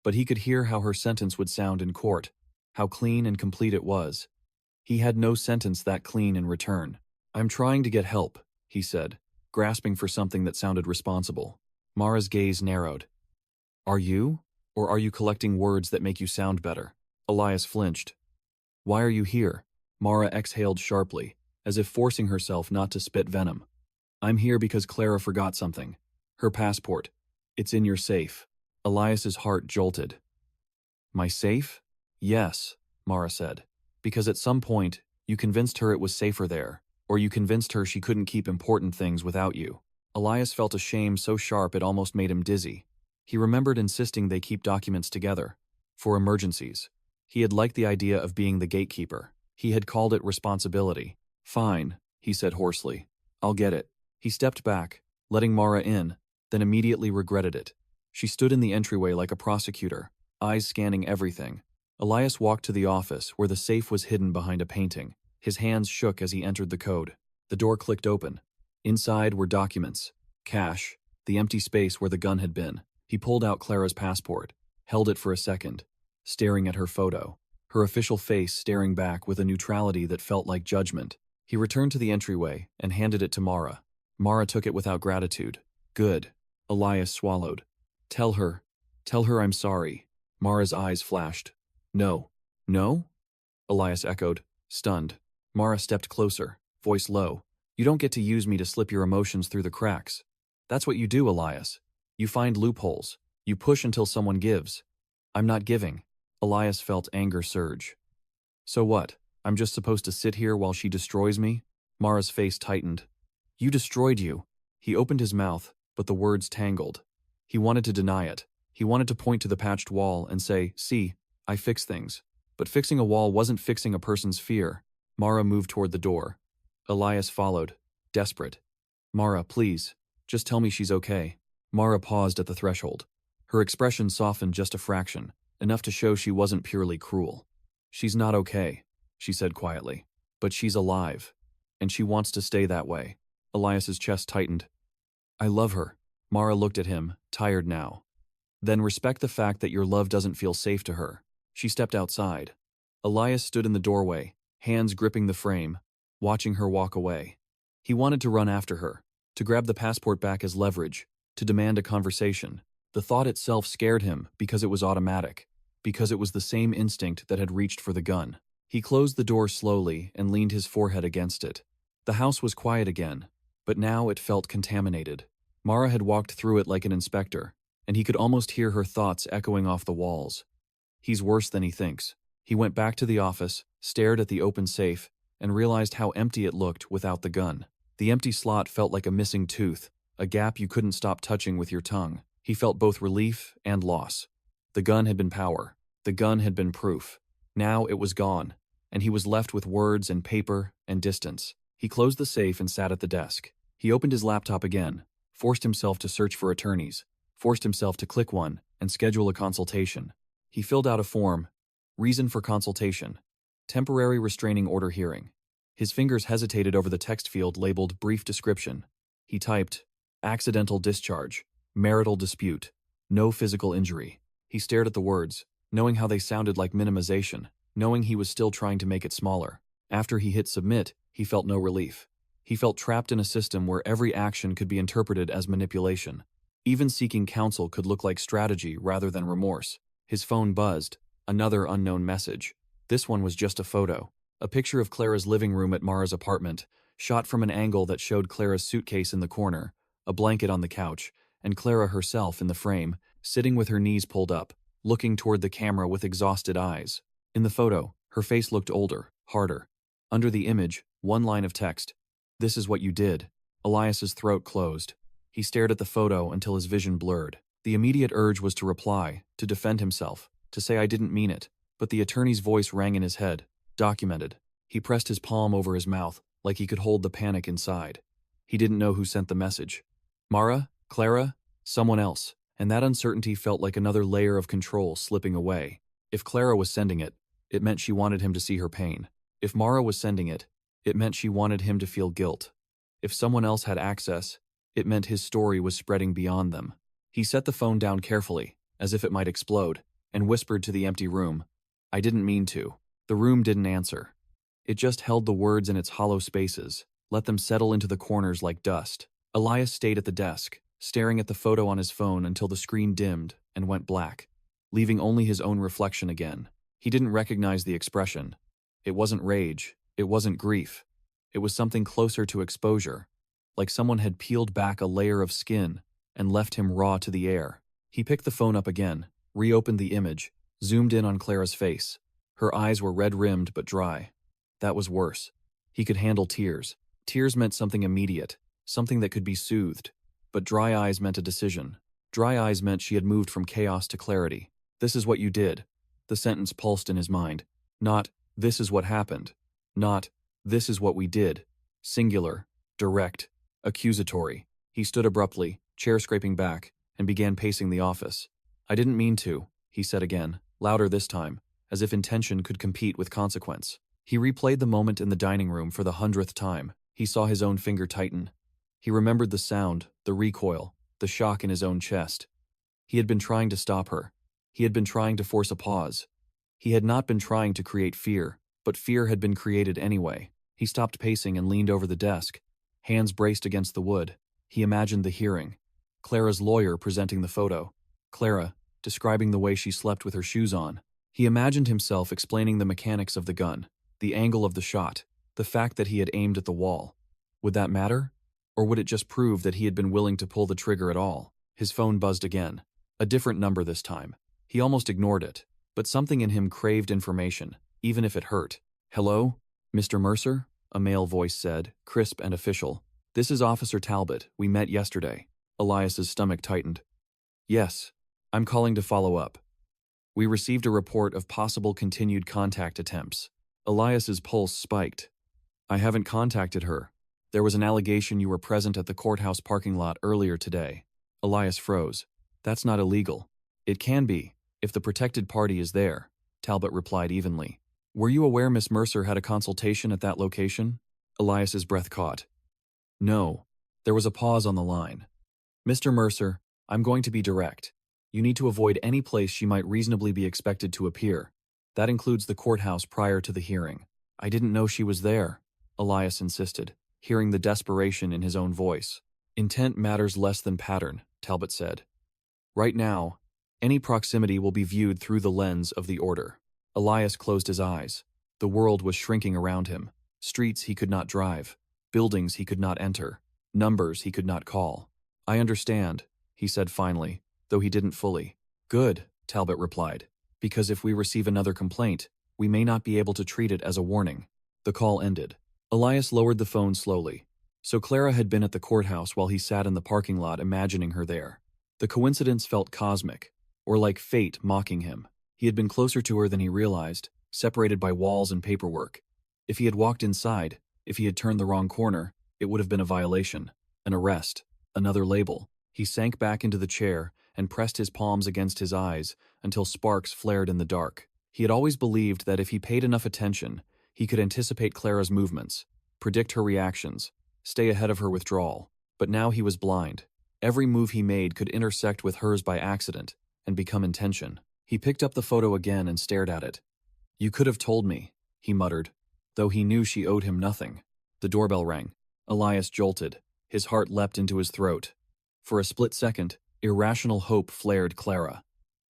[SPEAKER 1] But he could hear how her sentence would sound in court, how clean and complete it was. He had no sentence that clean in return. I'm trying to get help, he said, grasping for something that sounded responsible. Mara's gaze narrowed. Are you? Or are you collecting words that make you sound better? Elias flinched. Why are you here? Mara exhaled sharply, as if forcing herself not to spit venom. I'm here because Clara forgot something. Her passport. It's in your safe. Elias's heart jolted. My safe? Yes, Mara said. Because at some point, you convinced her it was safer there, or you convinced her she couldn't keep important things without you. Elias felt a shame so sharp it almost made him dizzy. He remembered insisting they keep documents together. For emergencies. He had liked the idea of being the gatekeeper. He had called it responsibility. Fine, he said hoarsely. I'll get it. He stepped back, letting Mara in, then immediately regretted it. She stood in the entryway like a prosecutor, eyes scanning everything. Elias walked to the office where the safe was hidden behind a painting. His hands shook as he entered the code. The door clicked open. Inside were documents, cash, the empty space where the gun had been. He pulled out Clara's passport, held it for a second, staring at her photo, her official face staring back with a neutrality that felt like judgment. He returned to the entryway and handed it to Mara. Mara took it without gratitude. Good. Elias swallowed. Tell her I'm sorry. Mara's eyes flashed. No. No? Elias echoed, stunned. Mara stepped closer, voice low. You don't get to use me to slip your emotions through the cracks. That's what you do, Elias. You find loopholes. You push until someone gives. I'm not giving. Elias felt anger surge. So what? I'm just supposed to sit here while she destroys me? Mara's face tightened. You destroyed you. He opened his mouth, but the words tangled. He wanted to deny it. He wanted to point to the patched wall and say, see, I fix things. But fixing a wall wasn't fixing a person's fear. Mara moved toward the door. Elias followed, desperate. Mara, please, just tell me she's okay. Mara paused at the threshold. Her expression softened just a fraction, enough to show she wasn't purely cruel. She's not okay, she said quietly. But she's alive. And she wants to stay that way. Elias's chest tightened. I love her. Mara looked at him, tired now. Then respect the fact that your love doesn't feel safe to her. She stepped outside. Elias stood in the doorway, hands gripping the frame, watching her walk away. He wanted to run after her, to grab the passport back as leverage, to demand a conversation. The thought itself scared him because it was automatic, because it was the same instinct that had reached for the gun. He closed the door slowly and leaned his forehead against it. The house was quiet again, but now it felt contaminated. Mara had walked through it like an inspector, and he could almost hear her thoughts echoing off the walls. He's worse than he thinks. He went back to the office, stared at the open safe, and realized how empty it looked without the gun. The empty slot felt like a missing tooth, a gap you couldn't stop touching with your tongue. He felt both relief and loss. The gun had been power. The gun had been proof. Now it was gone, and he was left with words and paper and distance. He closed the safe and sat at the desk. He opened his laptop again, forced himself to search for attorneys, forced himself to click one and schedule a consultation. He filled out a form. Reason for consultation. Temporary restraining order hearing. His fingers hesitated over the text field labeled brief description. He typed, accidental discharge, marital dispute, no physical injury. He stared at the words, knowing how they sounded like minimization, knowing he was still trying to make it smaller. After he hit submit, he felt no relief. He felt trapped in a system where every action could be interpreted as manipulation. Even seeking counsel could look like strategy rather than remorse. His phone buzzed. Another unknown message. This one was just a photo. A picture of Clara's living room at Mara's apartment, shot from an angle that showed Clara's suitcase in the corner, a blanket on the couch, and Clara herself in the frame, sitting with her knees pulled up, looking toward the camera with exhausted eyes. In the photo, her face looked older, harder. Under the image, one line of text. This is what you did. Elias's throat closed. He stared at the photo until his vision blurred. The immediate urge was to reply, to defend himself, to say I didn't mean it, but the attorney's voice rang in his head. Documented. He pressed his palm over his mouth, like he could hold the panic inside. He didn't know who sent the message. Mara? Clara? Someone else. And that uncertainty felt like another layer of control slipping away. If Clara was sending it, it meant she wanted him to see her pain. If Mara was sending it, it meant she wanted him to feel guilt. If someone else had access, it meant his story was spreading beyond them. He set the phone down carefully, as if it might explode, and whispered to the empty room, I didn't mean to. The room didn't answer. It just held the words in its hollow spaces, let them settle into the corners like dust. Elias stayed at the desk, staring at the photo on his phone until the screen dimmed and went black, leaving only his own reflection again. He didn't recognize the expression. It wasn't rage. It wasn't grief. It was something closer to exposure, like someone had peeled back a layer of skin and left him raw to the air. He picked the phone up again, reopened the image, zoomed in on Clara's face. Her eyes were red-rimmed but dry. That was worse. He could handle tears. Tears meant something immediate, something that could be soothed. But dry eyes meant a decision. Dry eyes meant she had moved from chaos to clarity. This is what you did. The sentence pulsed in his mind. Not, this is what happened. Not, this is what we did. Singular, direct, accusatory. He stood abruptly, chair scraping back, and began pacing the office. I didn't mean to, he said again, louder this time, as if intention could compete with consequence. He replayed the moment in the dining room for the 100th time. He saw his own finger tighten. He remembered the sound, the recoil, the shock in his own chest. He had been trying to stop her. He had been trying to force a pause. He had not been trying to create fear, but fear had been created anyway. He stopped pacing and leaned over the desk, hands braced against the wood. He imagined the hearing. Clara's lawyer presenting the photo. Clara, describing the way she slept with her shoes on. He imagined himself explaining the mechanics of the gun, the angle of the shot, the fact that he had aimed at the wall. Would that matter? Or would it just prove that he had been willing to pull the trigger at all? His phone buzzed again. A different number this time. He almost ignored it, but something in him craved information, even if it hurt. Hello? Mr. Mercer? A male voice said, crisp and official. This is Officer Talbot. We met yesterday. Elias's stomach tightened. Yes. I'm calling to follow up. We received a report of possible continued contact attempts. Elias's pulse spiked. I haven't contacted her. There was an allegation you were present at the courthouse parking lot earlier today. Elias froze. That's not illegal. It can be, if the protected party is there, Talbot replied evenly. Were you aware Miss Mercer had a consultation at that location? Elias's breath caught. No. There was a pause on the line. Mr. Mercer, I'm going to be direct. You need to avoid any place she might reasonably be expected to appear. That includes the courthouse prior to the hearing. I didn't know she was there, Elias insisted, hearing the desperation in his own voice. Intent matters less than pattern, Talbot said. Right now, any proximity will be viewed through the lens of the order. Elias closed his eyes. The world was shrinking around him. Streets he could not drive. Buildings he could not enter. Numbers he could not call. I understand, he said finally, though he didn't fully. Good, Talbot replied, because if we receive another complaint, we may not be able to treat it as a warning. The call ended. Elias lowered the phone slowly. So Clara had been at the courthouse while he sat in the parking lot imagining her there. The coincidence felt cosmic, or like fate mocking him. He had been closer to her than he realized, separated by walls and paperwork. If he had walked inside, if he had turned the wrong corner, it would have been a violation, an arrest, another label. He sank back into the chair and pressed his palms against his eyes until sparks flared in the dark. He had always believed that if he paid enough attention, he could anticipate Clara's movements, predict her reactions, stay ahead of her withdrawal. But now he was blind. Every move he made could intersect with hers by accident and become intention. He picked up the photo again and stared at it. You could have told me, he muttered, though he knew she owed him nothing. The doorbell rang. Elias jolted. His heart leapt into his throat. For a split second, irrational hope flared Clara.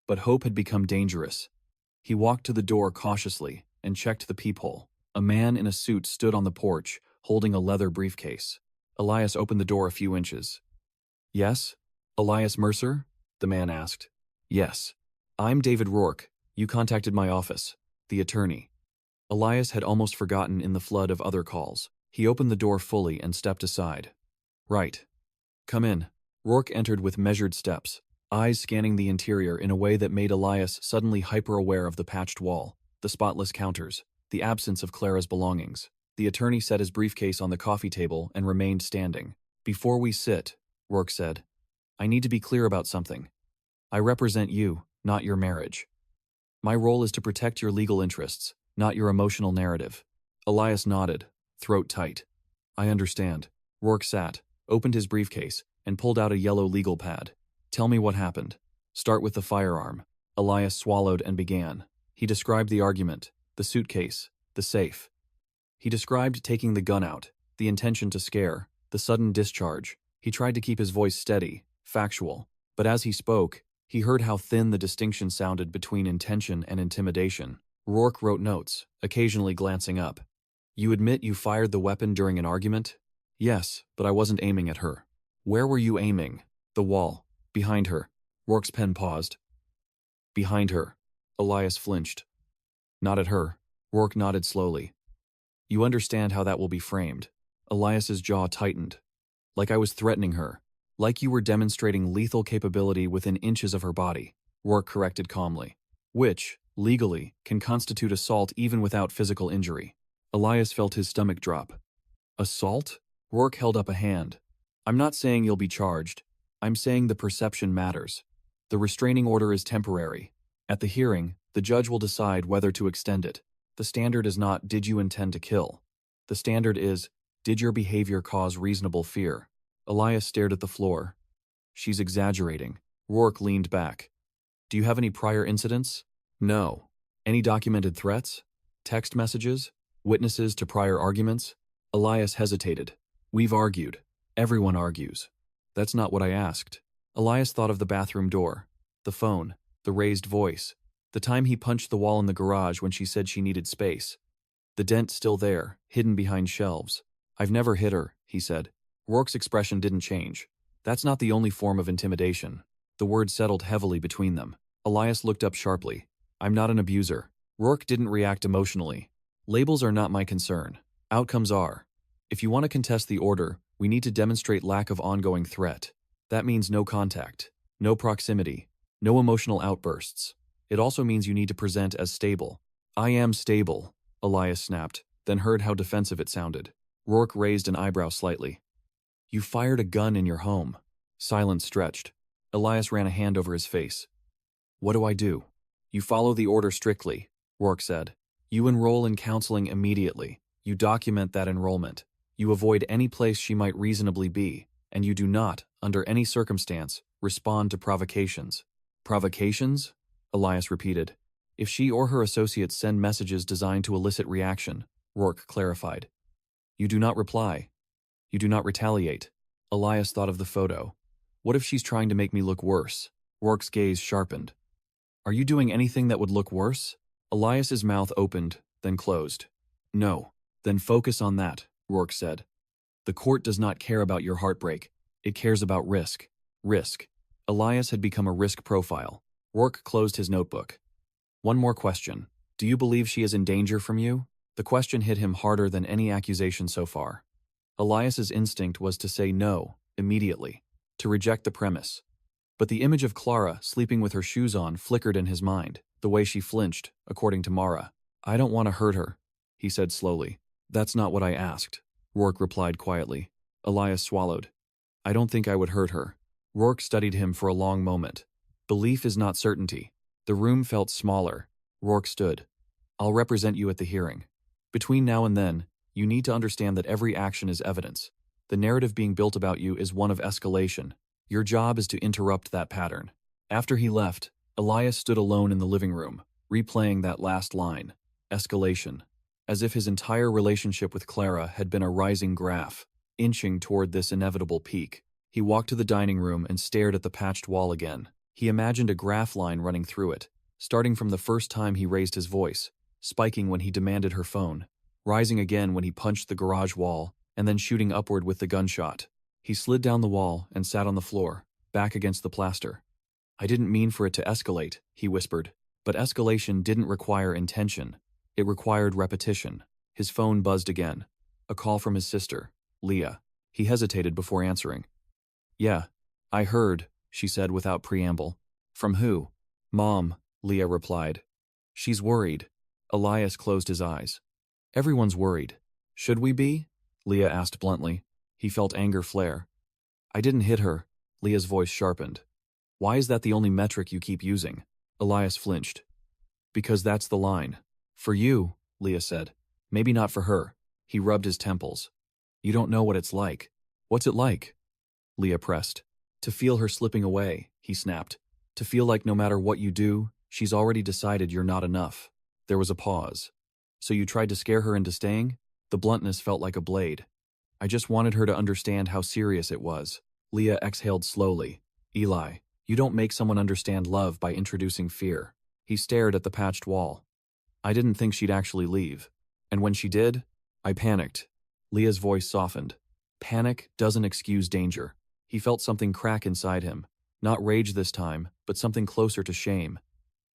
[SPEAKER 1] But hope had become dangerous. He walked to the door cautiously and checked the peephole. A man in a suit stood on the porch, holding a leather briefcase. Elias opened the door a few inches. Yes? Elias Mercer? The man asked. Yes. I'm David Rourke. You contacted my office. The attorney. Elias had almost forgotten in the flood of other calls. He opened the door fully and stepped aside. Right. Come in. Rourke entered with measured steps, eyes scanning the interior in a way that made Elias suddenly hyper-aware of the patched wall, the spotless counters, the absence of Clara's belongings. The attorney set his briefcase on the coffee table and remained standing. Before we sit, Rourke said, I need to be clear about something. I represent you, not your marriage. My role is to protect your legal interests, not your emotional narrative. Elias nodded, throat tight. I understand. Rourke sat, opened his briefcase, and pulled out a yellow legal pad. Tell me what happened. Start with the firearm. Elias swallowed and began. He described the argument, the suitcase, the safe. He described taking the gun out, the intention to scare, the sudden discharge. He tried to keep his voice steady, factual, but as he spoke, he heard how thin the distinction sounded between intention and intimidation. Rourke wrote notes, occasionally glancing up. You admit you fired the weapon during an argument? Yes, but I wasn't aiming at her. Where were you aiming? The wall. Behind her. Rourke's pen paused. Behind her. Elias flinched. Not at her. Rourke nodded slowly. You understand how that will be framed. Elias's jaw tightened. Like I was threatening her. Like you were demonstrating lethal capability within inches of her body. Rourke corrected calmly. Which, legally, can constitute assault even without physical injury. Elias felt his stomach drop. Assault? Rourke held up a hand. I'm not saying you'll be charged. I'm saying the perception matters. The restraining order is temporary. At the hearing, the judge will decide whether to extend it. The standard is not, did you intend to kill? The standard is, did your behavior cause reasonable fear? Elias stared at the floor. She's exaggerating. Rourke leaned back. Do you have any prior incidents? No. Any documented threats? Text messages? Witnesses to prior arguments? Elias hesitated. We've argued. Everyone argues. That's not what I asked. Elias thought of the bathroom door, the phone, the raised voice, the time he punched the wall in the garage when she said she needed space. The dent still there, hidden behind shelves. I've never hit her, he said. Rourke's expression didn't change. That's not the only form of intimidation. The word settled heavily between them. Elias looked up sharply. I'm not an abuser. Rourke didn't react emotionally. Labels are not my concern. Outcomes are. If you want to contest the order, we need to demonstrate lack of ongoing threat. That means no contact, no proximity, no emotional outbursts. It also means you need to present as stable. I am stable, Elias snapped. then heard how defensive it sounded. Rourke raised an eyebrow slightly. You fired a gun in your home. Silence stretched. Elias ran a hand over his face. What do I do? You follow the order strictly, Rourke said. You enroll in counseling immediately. You document that enrollment. You avoid any place she might reasonably be, and you do not, under any circumstance, respond to provocations. Provocations? Elias repeated. If she or her associates send messages designed to elicit reaction, Rourke clarified. You do not reply. You do not retaliate. Elias thought of the photo. What if she's trying to make me look worse? Rourke's gaze sharpened. Are you doing anything that would look worse? Elias's mouth opened, then closed. No. Then focus on that, Rourke said. The court does not care about your heartbreak. It cares about risk. Risk. Elias had become a risk profile. Rourke closed his notebook. One more question. Do you believe she is in danger from you? The question hit him harder than any accusation so far. Elias's instinct was to say no, immediately, to reject the premise. But the image of Clara sleeping with her shoes on flickered in his mind, the way she flinched, according to Mara. I don't want to hurt her, he said slowly. That's not what I asked, Rourke replied quietly. Elias swallowed. I don't think I would hurt her. Rourke studied him for a long moment. Belief is not certainty. The room felt smaller. Rourke stood. I'll represent you at the hearing. Between now and then, you need to understand that every action is evidence. The narrative being built about you is one of escalation. Your job is to interrupt that pattern. After he left, Elias stood alone in the living room, replaying that last line, escalation, as if his entire relationship with Clara had been a rising graph, inching toward this inevitable peak. He walked to the dining room and stared at the patched wall again. He imagined a graph line running through it, starting from the first time he raised his voice, spiking when he demanded her phone, rising again when he punched the garage wall, and then shooting upward with the gunshot. He slid down the wall and sat on the floor, back against the plaster. I didn't mean for it to escalate, he whispered, but escalation didn't require intention. It required repetition. His phone buzzed again. A call from his sister, Leah. He hesitated before answering. Yeah, I heard, she said without preamble. From who? Mom, Leah replied. She's worried. Elias closed his eyes. Everyone's worried. Should we be? Leah asked bluntly. He felt anger flare. I didn't hit her. Leah's voice sharpened. Why is that the only metric you keep using? Elias flinched. Because that's the line. For you, Leah said. Maybe not for her. He rubbed his temples. You don't know what it's like. What's it like? Leah pressed. To feel her slipping away, he snapped. To feel like no matter what you do, she's already decided you're not enough. There was a pause. So you tried to scare her into staying? The bluntness felt like a blade. I just wanted her to understand how serious it was. Leah exhaled slowly. Eli, you don't make someone understand love by introducing fear. He stared at the patched wall. I didn't think she'd actually leave. And when she did, I panicked. Leah's voice softened. Panic doesn't excuse danger. He felt something crack inside him. Not rage this time, but something closer to shame.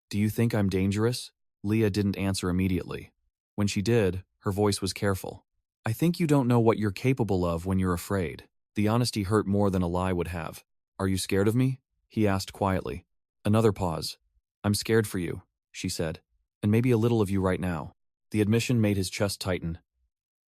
[SPEAKER 1] Do you think I'm dangerous? Leah didn't answer immediately. When she did, her voice was careful. I think you don't know what you're capable of when you're afraid. The honesty hurt more than a lie would have. Are you scared of me? He asked quietly. Another pause. I'm scared for you, she said. And maybe a little of you right now. The admission made his chest tighten.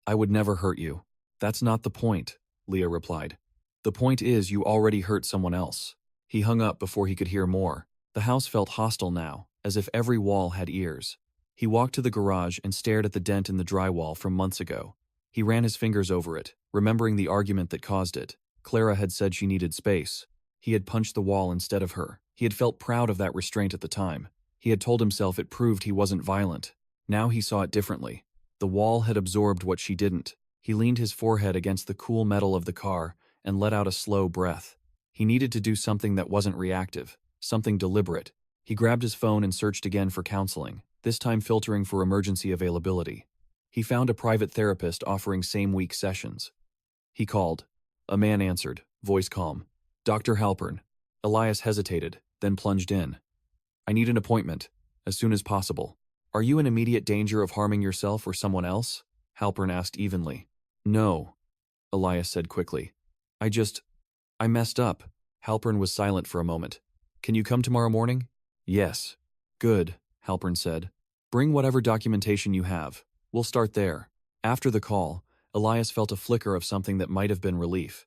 [SPEAKER 1] I would never hurt you. That's not the point, Leah replied. The point is you already hurt someone else. He hung up before he could hear more. The house felt hostile now, as if every wall had ears. He walked to the garage and stared at the dent in the drywall from months ago. He ran his fingers over it, remembering the argument that caused it. Clara had said she needed space. He had punched the wall instead of her. He had felt proud of that restraint at the time. He had told himself it proved he wasn't violent. Now he saw it differently. The wall had absorbed what she didn't. He leaned his forehead against the cool metal of the car and let out a slow breath. He needed to do something that wasn't reactive, something deliberate. He grabbed his phone and searched again for counseling, this time filtering for emergency availability. He found a private therapist offering same-week sessions. He called. A man answered, voice calm. Dr. Halpern. Elias hesitated, then plunged in. I need an appointment, as soon as possible. Are you in immediate danger of harming yourself or someone else? Halpern asked evenly. No, Elias said quickly. I messed up. Halpern was silent for a moment. Can you come tomorrow morning? Yes. Good, Halpern said. Bring whatever documentation you have. We'll start there. After the call, Elias felt a flicker of something that might have been relief.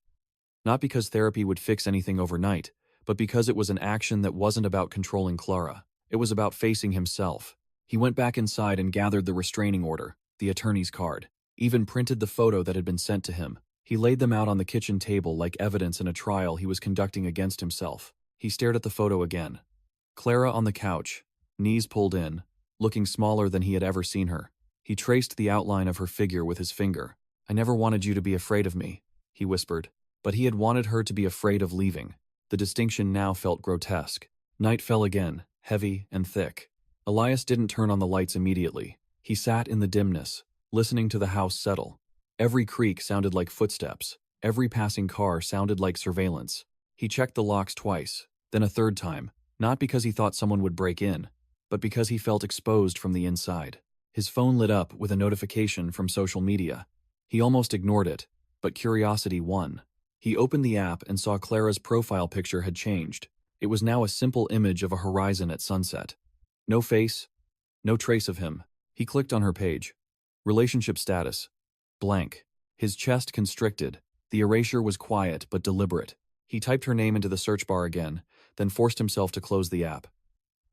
[SPEAKER 1] Not because therapy would fix anything overnight, but because it was an action that wasn't about controlling Clara. It was about facing himself. He went back inside and gathered the restraining order, the attorney's card, even printed the photo that had been sent to him. He laid them out on the kitchen table like evidence in a trial he was conducting against himself. He stared at the photo again. Clara on the couch, knees pulled in, looking smaller than he had ever seen her. He traced the outline of her figure with his finger. "I never wanted you to be afraid of me," he whispered. But he had wanted her to be afraid of leaving. The distinction now felt grotesque. Night fell again, heavy and thick. Elias didn't turn on the lights immediately. He sat in the dimness, listening to the house settle. Every creak sounded like footsteps. Every passing car sounded like surveillance. He checked the locks twice, then a third time, not because he thought someone would break in, but because he felt exposed from the inside. His phone lit up with a notification from social media. He almost ignored it, but curiosity won. He opened the app and saw Clara's profile picture had changed. It was now a simple image of a horizon at sunset. No face, no trace of him. He clicked on her page. Relationship status: blank. His chest constricted. The erasure was quiet but deliberate. He typed her name into the search bar again, then forced himself to close the app.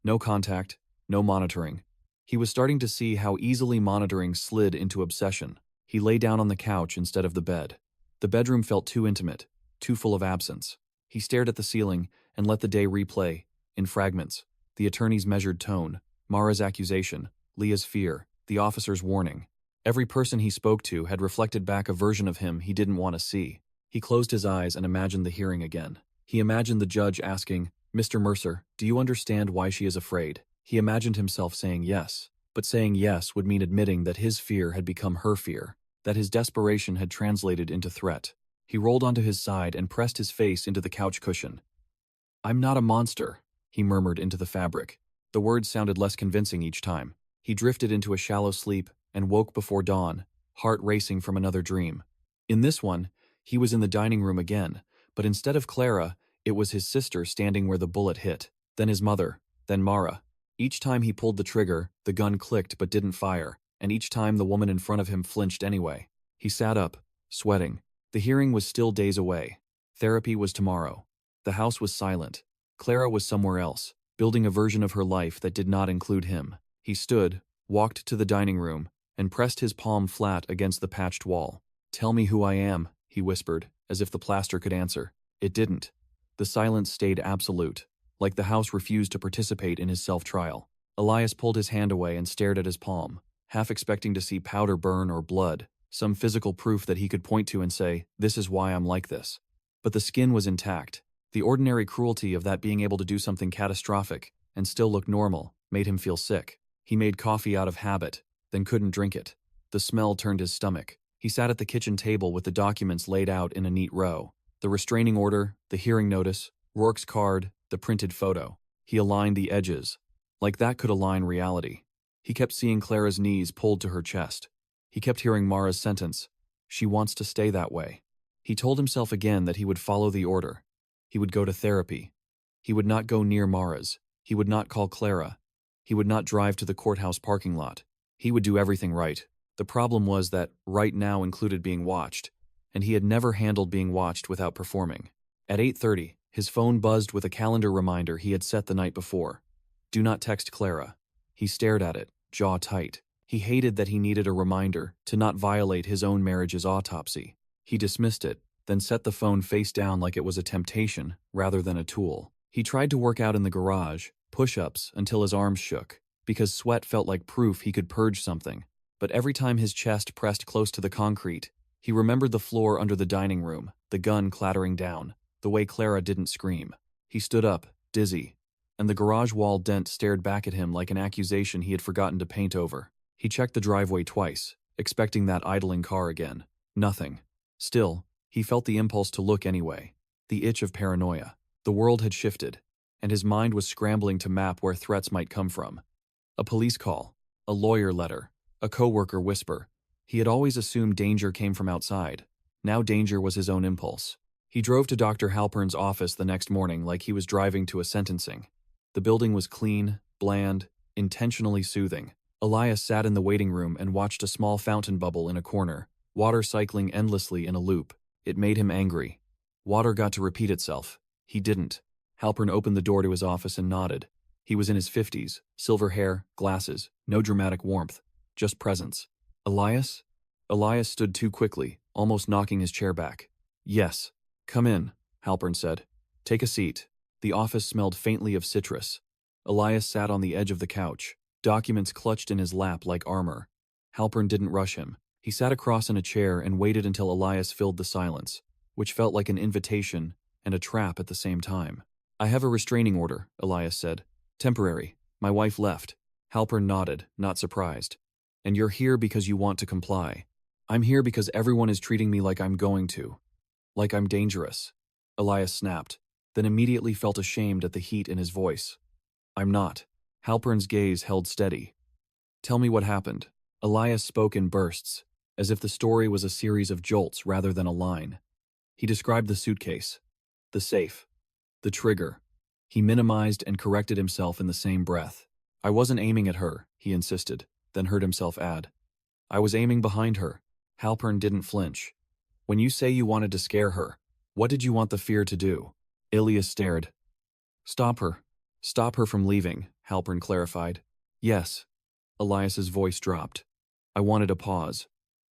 [SPEAKER 1] No contact, no monitoring. He was starting to see how easily monitoring slid into obsession. He lay down on the couch instead of the bed. The bedroom felt too intimate, too full of absence. He stared at the ceiling and let the day replay, in fragments. The attorney's measured tone, Mara's accusation, Leah's fear, the officer's warning. Every person he spoke to had reflected back a version of him he didn't want to see. He closed his eyes and imagined the hearing again. He imagined the judge asking, "Mr. Mercer, do you understand why she is afraid?" He imagined himself saying yes, but saying yes would mean admitting that his fear had become her fear, that his desperation had translated into threat. He rolled onto his side and pressed his face into the couch cushion. "I'm not a monster," he murmured into the fabric. The words sounded less convincing each time. He drifted into a shallow sleep and woke before dawn, heart racing from another dream. In this one, he was in the dining room again, but instead of Clara, it was his sister standing where the bullet hit, then his mother, then Mara. Each time he pulled the trigger, the gun clicked but didn't fire, and each time the woman in front of him flinched anyway. He sat up, sweating. The hearing was still days away. Therapy was tomorrow. The house was silent. Clara was somewhere else, building a version of her life that did not include him. He stood, walked to the dining room, and pressed his palm flat against the patched wall. "Tell me who I am," he whispered, as if the plaster could answer. It didn't. The silence stayed absolute, like the house refused to participate in his self-trial. Elias pulled his hand away and stared at his palm, half expecting to see powder burn or blood, some physical proof that he could point to and say, "This is why I'm like this." But the skin was intact. The ordinary cruelty of that being able to do something catastrophic and still look normal made him feel sick. He made coffee out of habit, then couldn't drink it. The smell turned his stomach. He sat at the kitchen table with the documents laid out in a neat row. The restraining order, the hearing notice, Rourke's card, the printed photo. He aligned the edges. Like that could align reality. He kept seeing Clara's knees pulled to her chest. He kept hearing Mara's sentence, "She wants to stay that way." He told himself again that he would follow the order. He would go to therapy. He would not go near Mara's. He would not call Clara. He would not drive to the courthouse parking lot. He would do everything right. The problem was that right now included being watched, and he had never handled being watched without performing. At 8:30, his phone buzzed with a calendar reminder he had set the night before. "Do not text Clara." He stared at it, jaw tight. He hated that he needed a reminder to not violate his own marriage's autopsy. He dismissed it, then set the phone face down like it was a temptation rather than a tool. He tried to work out in the garage, push-ups until his arms shook, because sweat felt like proof he could purge something. But every time his chest pressed close to the concrete, he remembered the floor under the dining room, the gun clattering down, the way Clara didn't scream. He stood up, dizzy, and the garage wall dent stared back at him like an accusation he had forgotten to paint over. He checked the driveway twice, expecting that idling car again. Nothing. Still, he felt the impulse to look anyway. The itch of paranoia. The world had shifted, and his mind was scrambling to map where threats might come from. A police call, a lawyer letter, a coworker whisper. He had always assumed danger came from outside. Now danger was his own impulse. He drove to Dr. Halpern's office the next morning like he was driving to a sentencing. The building was clean, bland, intentionally soothing. Elias sat in the waiting room and watched a small fountain bubble in a corner, water cycling endlessly in a loop. It made him angry. Water got to repeat itself. He didn't. Halpern opened the door to his office and nodded. He was in his 50s, silver hair, glasses, no dramatic warmth, just presence. Elias? Elias stood too quickly, almost knocking his chair back. Yes. Come in, Halpern said. Take a seat. The office smelled faintly of citrus. Elias sat on the edge of the couch, documents clutched in his lap like armor. Halpern didn't rush him. He sat across in a chair and waited until Elias filled the silence, which felt like an invitation and a trap at the same time. I have a restraining order, Elias said. Temporary. My wife left. Halpern nodded, not surprised. And you're here because you want to comply. I'm here because everyone is treating me like I'm going to. Like I'm dangerous. Elias snapped, then immediately felt ashamed at the heat in his voice. I'm not. Halpern's gaze held steady. Tell me what happened. Elias spoke in bursts, as if the story was a series of jolts rather than a line. He described the suitcase, the safe, the trigger. He minimized and corrected himself in the same breath. I wasn't aiming at her, he insisted, then heard himself add. I was aiming behind her. Halpern didn't flinch. When you say you wanted to scare her, what did you want the fear to do? Elias stared. Stop her. Stop her from leaving, Halpern clarified. Yes. Elias's voice dropped. I wanted a pause.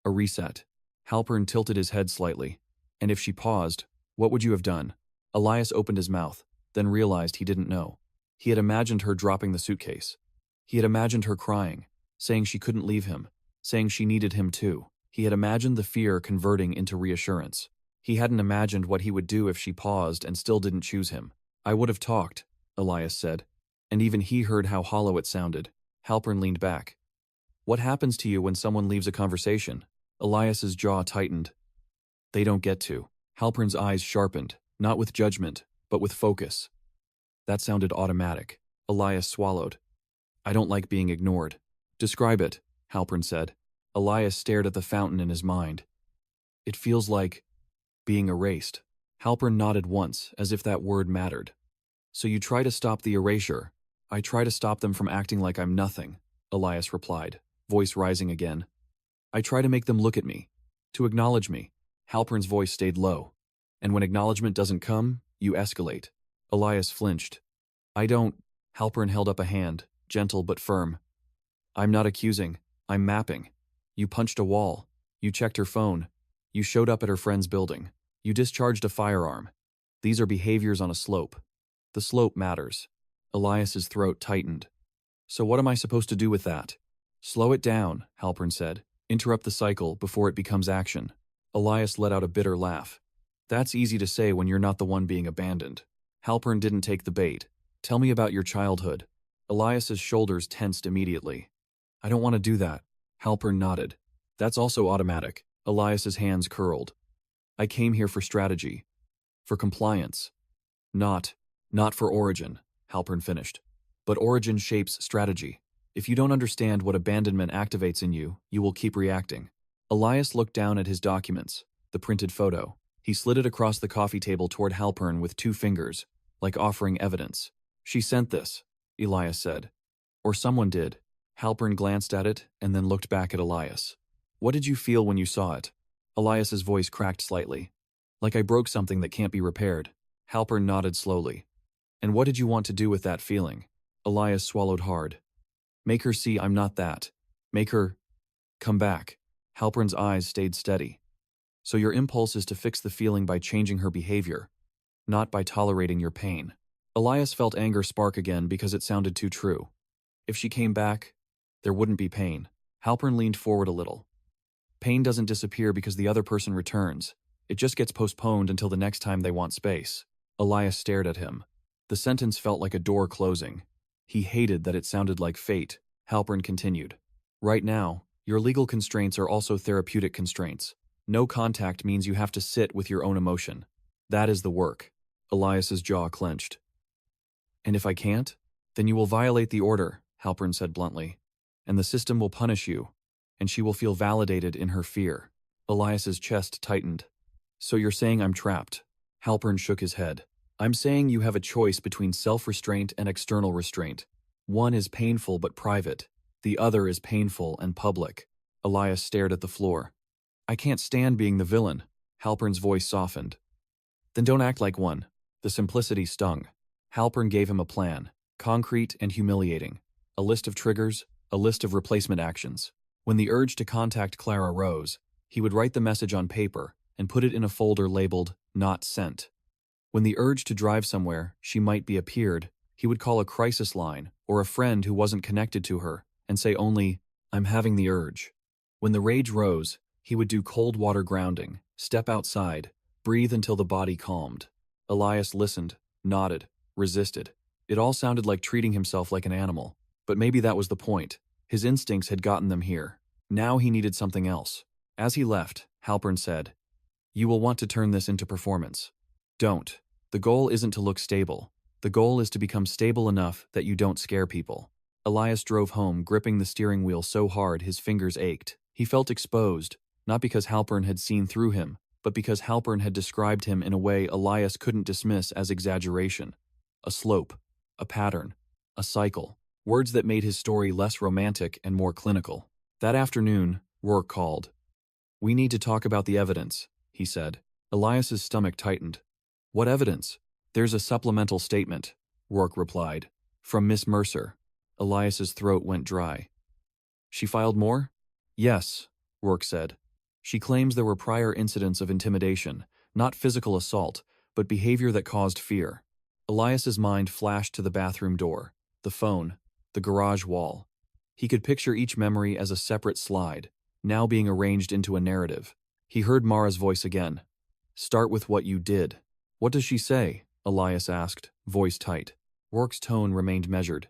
[SPEAKER 1] A reset. Halpern tilted his head slightly. And if she paused, what would you have done? Elias opened his mouth, then realized he didn't know. He had imagined her dropping the suitcase. He had imagined her crying, saying she couldn't leave him, saying she needed him too. He had imagined the fear converting into reassurance. He hadn't imagined what he would do if she paused and still didn't choose him. I would have talked, Elias said, and even he heard how hollow it sounded. Halpern leaned back. What happens to you when someone leaves a conversation? Elias's jaw tightened. They don't get to. Halpern's eyes sharpened, not with judgment, but with focus. That sounded automatic. Elias swallowed. I don't like being ignored. Describe it, Halpern said. Elias stared at the fountain in his mind. It feels like being erased. Halpern nodded once, as if that word mattered. So you try to stop the erasure. I try to stop them from acting like I'm nothing, Elias replied, voice rising again. I try to make them look at me, to acknowledge me. Halpern's voice stayed low. And when acknowledgement doesn't come, you escalate. Elias flinched. I don't. Halpern held up a hand, gentle but firm. I'm not accusing. I'm mapping. You punched a wall. You checked her phone. You showed up at her friend's building. You discharged a firearm. These are behaviors on a slope. The slope matters. Elias's throat tightened. So what am I supposed to do with that? Slow it down, Halpern said. Interrupt the cycle before it becomes action. Elias let out a bitter laugh. That's easy to say when you're not the one being abandoned. Halpern didn't take the bait. Tell me about your childhood. Elias's shoulders tensed immediately. I don't want to do that. Halpern nodded. That's also automatic. Elias's hands curled. I came here for strategy. For compliance. Not for origin, Halpern finished. But origin shapes strategy. If you don't understand what abandonment activates in you, you will keep reacting. Elias looked down at his documents, the printed photo. He slid it across the coffee table toward Halpern with 2 fingers, like offering evidence. She sent this, Elias said. Or someone did. Halpern glanced at it and then looked back at Elias. What did you feel when you saw it? Elias's voice cracked slightly. Like I broke something that can't be repaired. Halpern nodded slowly. And what did you want to do with that feeling? Elias swallowed hard. Make her see I'm not that. Make her come back. Halpern's eyes stayed steady. So your impulse is to fix the feeling by changing her behavior, not by tolerating your pain. Elias felt anger spark again because it sounded too true. If she came back, there wouldn't be pain. Halpern leaned forward a little. Pain doesn't disappear because the other person returns. It just gets postponed until the next time they want space. Elias stared at him. The sentence felt like a door closing. He hated that it sounded like fate. Halpern continued. Right now, your legal constraints are also therapeutic constraints. No contact means you have to sit with your own emotion. That is the work. Elias's jaw clenched. And if I can't? Then you will violate the order, Halpern said bluntly. And the system will punish you. And she will feel validated in her fear. Elias's chest tightened. So you're saying I'm trapped? Halpern shook his head. I'm saying you have a choice between self-restraint and external restraint. One is painful but private. The other is painful and public. Elias stared at the floor. I can't stand being the villain. Halpern's voice softened. Then don't act like one. The simplicity stung. Halpern gave him a plan, concrete and humiliating. A list of triggers, a list of replacement actions. When the urge to contact Clara rose, he would write the message on paper and put it in a folder labeled "Not Sent." When the urge to drive somewhere she might be appeared, he would call a crisis line or a friend who wasn't connected to her and say only, "I'm having the urge." When the rage rose, he would do cold water grounding, step outside, breathe until the body calmed. Elias listened, nodded, resisted. It all sounded like treating himself like an animal, but maybe that was the point. His instincts had gotten them here. Now he needed something else. As he left, Halpern said, "You will want to turn this into performance. Don't. The goal isn't to look stable. The goal is to become stable enough that you don't scare people." Elias drove home, gripping the steering wheel so hard his fingers ached. He felt exposed, not because Halpern had seen through him, but because Halpern had described him in a way Elias couldn't dismiss as exaggeration. A slope, a pattern, a cycle. Words that made his story less romantic and more clinical. That afternoon, Rourke called. "We need to talk about the evidence," he said. Elias's stomach tightened. "What evidence?" "There's a supplemental statement," Rourke replied. "From Miss Mercer." Elias's throat went dry. "She filed more?" "Yes," Rourke said. "She claims there were prior incidents of intimidation, not physical assault, but behavior that caused fear." Elias's mind flashed to the bathroom door, the phone, the garage wall. He could picture each memory as a separate slide, now being arranged into a narrative. He heard Mara's voice again. "Start with what you did." "What does she say?" Elias asked, voice tight. Rourke's tone remained measured.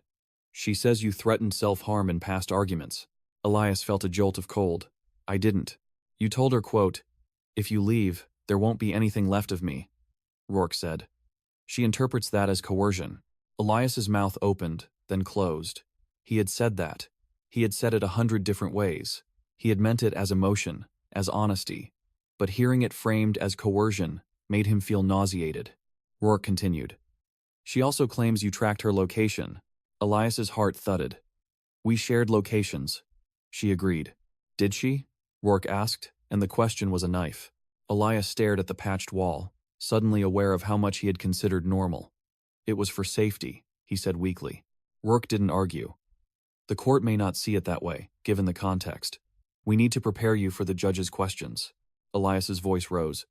[SPEAKER 1] "She says you threatened self-harm in past arguments." Elias felt a jolt of cold. "I didn't. You told her, quote, 'If you leave, there won't be anything left of me,'" Rourke said. "She interprets that as coercion." Elias's mouth opened, then closed. He had said that. He had said it 100 different ways. He had meant it as emotion, as honesty. But hearing it framed as coercion made him feel nauseated. Rourke continued. "She also claims you tracked her location." Elias's heart thudded. "We shared locations." She agreed. "Did she?" Rourke asked, and the question was a knife. Elias stared at the patched wall, suddenly aware of how much he had considered normal. "It was for safety," he said weakly. Rourke didn't argue. "The court may not see it that way, given the context. We need to prepare you for the judge's questions." Elias's voice rose.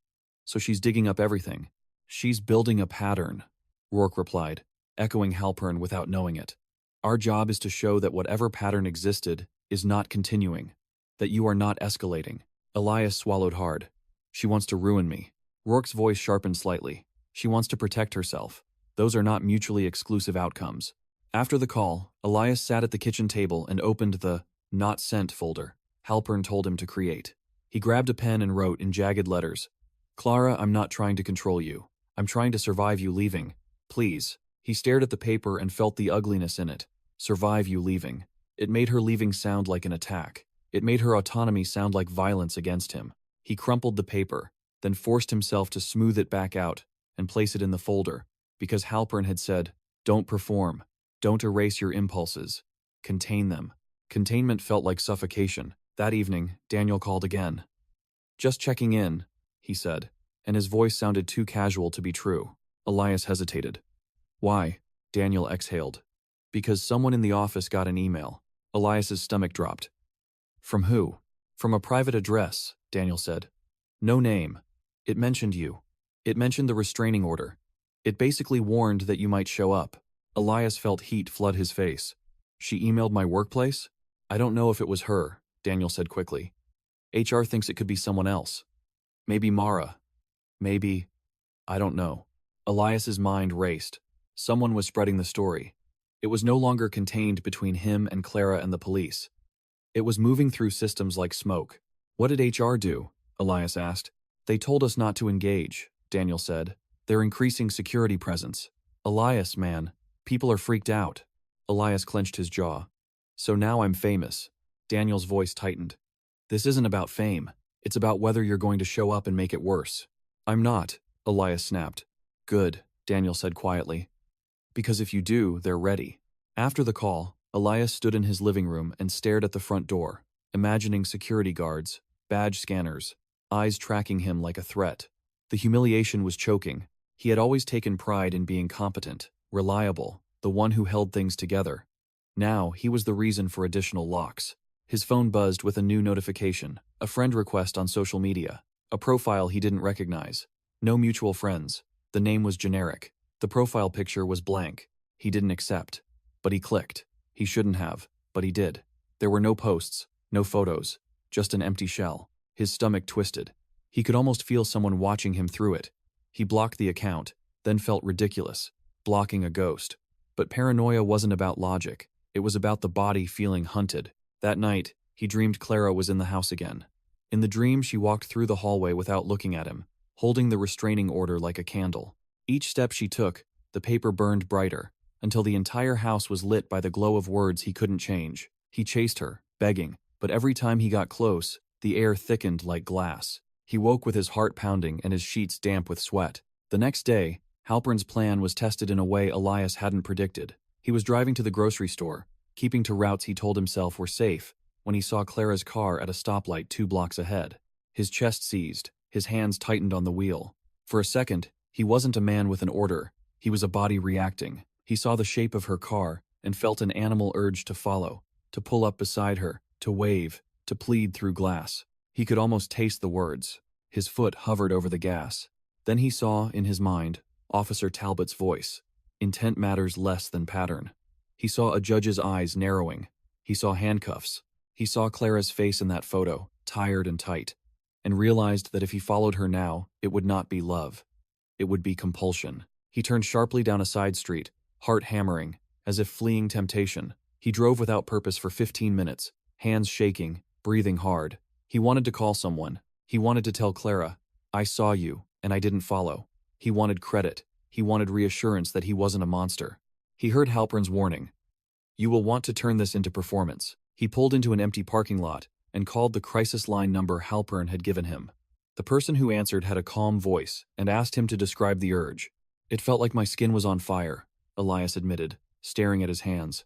[SPEAKER 1] "So she's digging up everything." "She's building a pattern," Rourke replied, echoing Halpern without knowing it. "Our job is to show that whatever pattern existed is not continuing, that you are not escalating." Elias swallowed hard. "She wants to ruin me." Rourke's voice sharpened slightly. "She wants to protect herself. Those are not mutually exclusive outcomes." After the call, Elias sat at the kitchen table and opened the "Not Sent" folder Halpern told him to create. He grabbed a pen and wrote in jagged letters, "Clara, I'm not trying to control you. I'm trying to survive you leaving. Please." He stared at the paper and felt the ugliness in it. Survive you leaving. It made her leaving sound like an attack. It made her autonomy sound like violence against him. He crumpled the paper, then forced himself to smooth it back out and place it in the folder, because Halpern had said, "Don't perform. Don't erase your impulses. Contain them." Containment felt like suffocation. That evening, Daniel called again. "Just checking in," he said, and his voice sounded too casual to be true. Elias hesitated. "Why?" Daniel exhaled. "Because someone in the office got an email." Elias's stomach dropped. "From who?" "From a private address," Daniel said. "No name. It mentioned you. It mentioned the restraining order. It basically warned that you might show up." Elias felt heat flood his face. "She emailed my workplace?" "I don't know if it was her," Daniel said quickly. "HR thinks it could be someone else. Maybe Mara. Maybe... I don't know." Elias's mind raced. Someone was spreading the story. It was no longer contained between him and Clara and the police. It was moving through systems like smoke. "What did HR do?" Elias asked. "They told us not to engage," Daniel said. "They're increasing security presence." "Elias, man. People are freaked out." Elias clenched his jaw. "So now I'm famous." Daniel's voice tightened. "This isn't about fame. It's about whether you're going to show up and make it worse." "I'm not," Elias snapped. "Good," Daniel said quietly. "Because if you do, they're ready." After the call, Elias stood in his living room and stared at the front door, imagining security guards, badge scanners, eyes tracking him like a threat. The humiliation was choking. He had always taken pride in being competent, reliable, the one who held things together. Now, he was the reason for additional locks. His phone buzzed with a new notification, a friend request on social media, a profile he didn't recognize. No mutual friends. The name was generic. The profile picture was blank. He didn't accept. But he clicked. He shouldn't have, but he did. There were no posts, no photos, just an empty shell. His stomach twisted. He could almost feel someone watching him through it. He blocked the account, then felt ridiculous, blocking a ghost. But paranoia wasn't about logic. It was about the body feeling hunted. That night, he dreamed Clara was in the house again. In the dream, she walked through the hallway without looking at him, holding the restraining order like a candle. Each step she took, the paper burned brighter, until the entire house was lit by the glow of words he couldn't change. He chased her, begging, but every time he got close, the air thickened like glass. He woke with his heart pounding and his sheets damp with sweat. The next day, Halpern's plan was tested in a way Elias hadn't predicted. He was driving to the grocery store, keeping to routes he told himself were safe, when he saw Clara's car at a stoplight 2 blocks ahead. His chest seized, his hands tightened on the wheel. For a second, he wasn't a man with an order, he was a body reacting. He saw the shape of her car and felt an animal urge to follow, to pull up beside her, to wave, to plead through glass. He could almost taste the words. His foot hovered over the gas. Then he saw, in his mind, Officer Talbot's voice. Intent matters less than pattern. He saw a judge's eyes narrowing. He saw handcuffs. He saw Clara's face in that photo, tired and tight, and realized that if he followed her now, it would not be love. It would be compulsion. He turned sharply down a side street, heart hammering, as if fleeing temptation. He drove without purpose for 15 minutes, hands shaking, breathing hard. He wanted to call someone. He wanted to tell Clara, "I saw you, and I didn't follow." He wanted credit. He wanted reassurance that he wasn't a monster. He heard Halpern's warning. "You will want to turn this into performance." He pulled into an empty parking lot and called the crisis line number Halpern had given him. The person who answered had a calm voice and asked him to describe the urge. "It felt like my skin was on fire," Elias admitted, staring at his hands.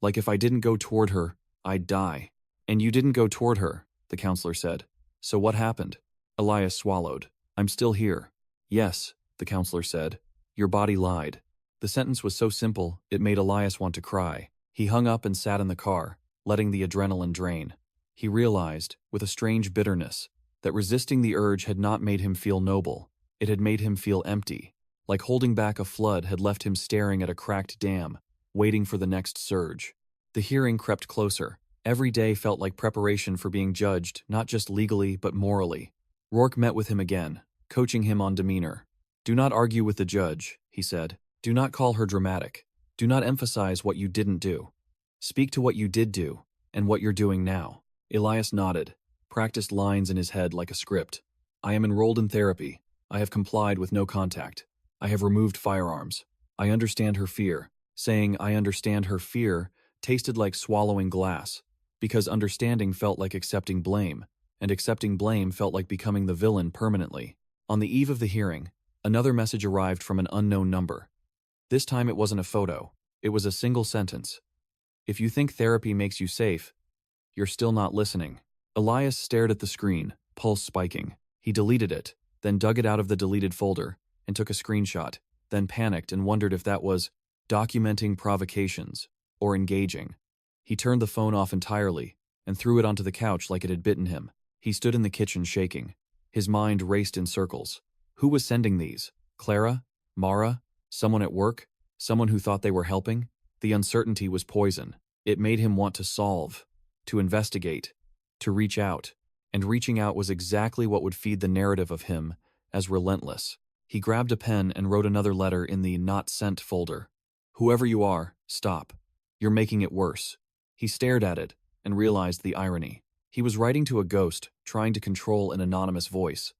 [SPEAKER 1] "Like if I didn't go toward her, I'd die." "And you didn't go toward her," the counselor said. "So what happened?" Elias swallowed. "I'm still here." "Yes," the counselor said. "Your body lied." The sentence was so simple, it made Elias want to cry. He hung up and sat in the car, letting the adrenaline drain. He realized, with a strange bitterness, that resisting the urge had not made him feel noble. It had made him feel empty. Like holding back a flood had left him staring at a cracked dam, waiting for the next surge. The hearing crept closer. Every day felt like preparation for being judged, not just legally but morally. Rourke met with him again, coaching him on demeanor. "Do not argue with the judge," he said. "Do not call her dramatic. Do not emphasize what you didn't do. Speak to what you did do, and what you're doing now." Elias nodded, practiced lines in his head like a script. "I am enrolled in therapy. I have complied with no contact. I have removed firearms. I understand her fear." Saying "I understand her fear" tasted like swallowing glass, because understanding felt like accepting blame, and accepting blame felt like becoming the villain permanently. On the eve of the hearing, another message arrived from an unknown number. This time it wasn't a photo. It was a single sentence. "If you think therapy makes you safe, you're still not listening." Elias stared at the screen, pulse spiking. He deleted it, then dug it out of the deleted folder, and took a screenshot, then panicked and wondered if that was documenting provocations or engaging. He turned the phone off entirely and threw it onto the couch like it had bitten him. He stood in the kitchen shaking. His mind raced in circles. Who was sending these? Clara? Mara? Someone at work? Someone who thought they were helping? The uncertainty was poison. It made him want to solve, to investigate, to reach out. And reaching out was exactly what would feed the narrative of him as relentless. He grabbed a pen and wrote another letter in the not sent folder. "Whoever you are, stop. You're making it worse." He stared at it and realized the irony. He was writing to a ghost, trying to control an anonymous voice.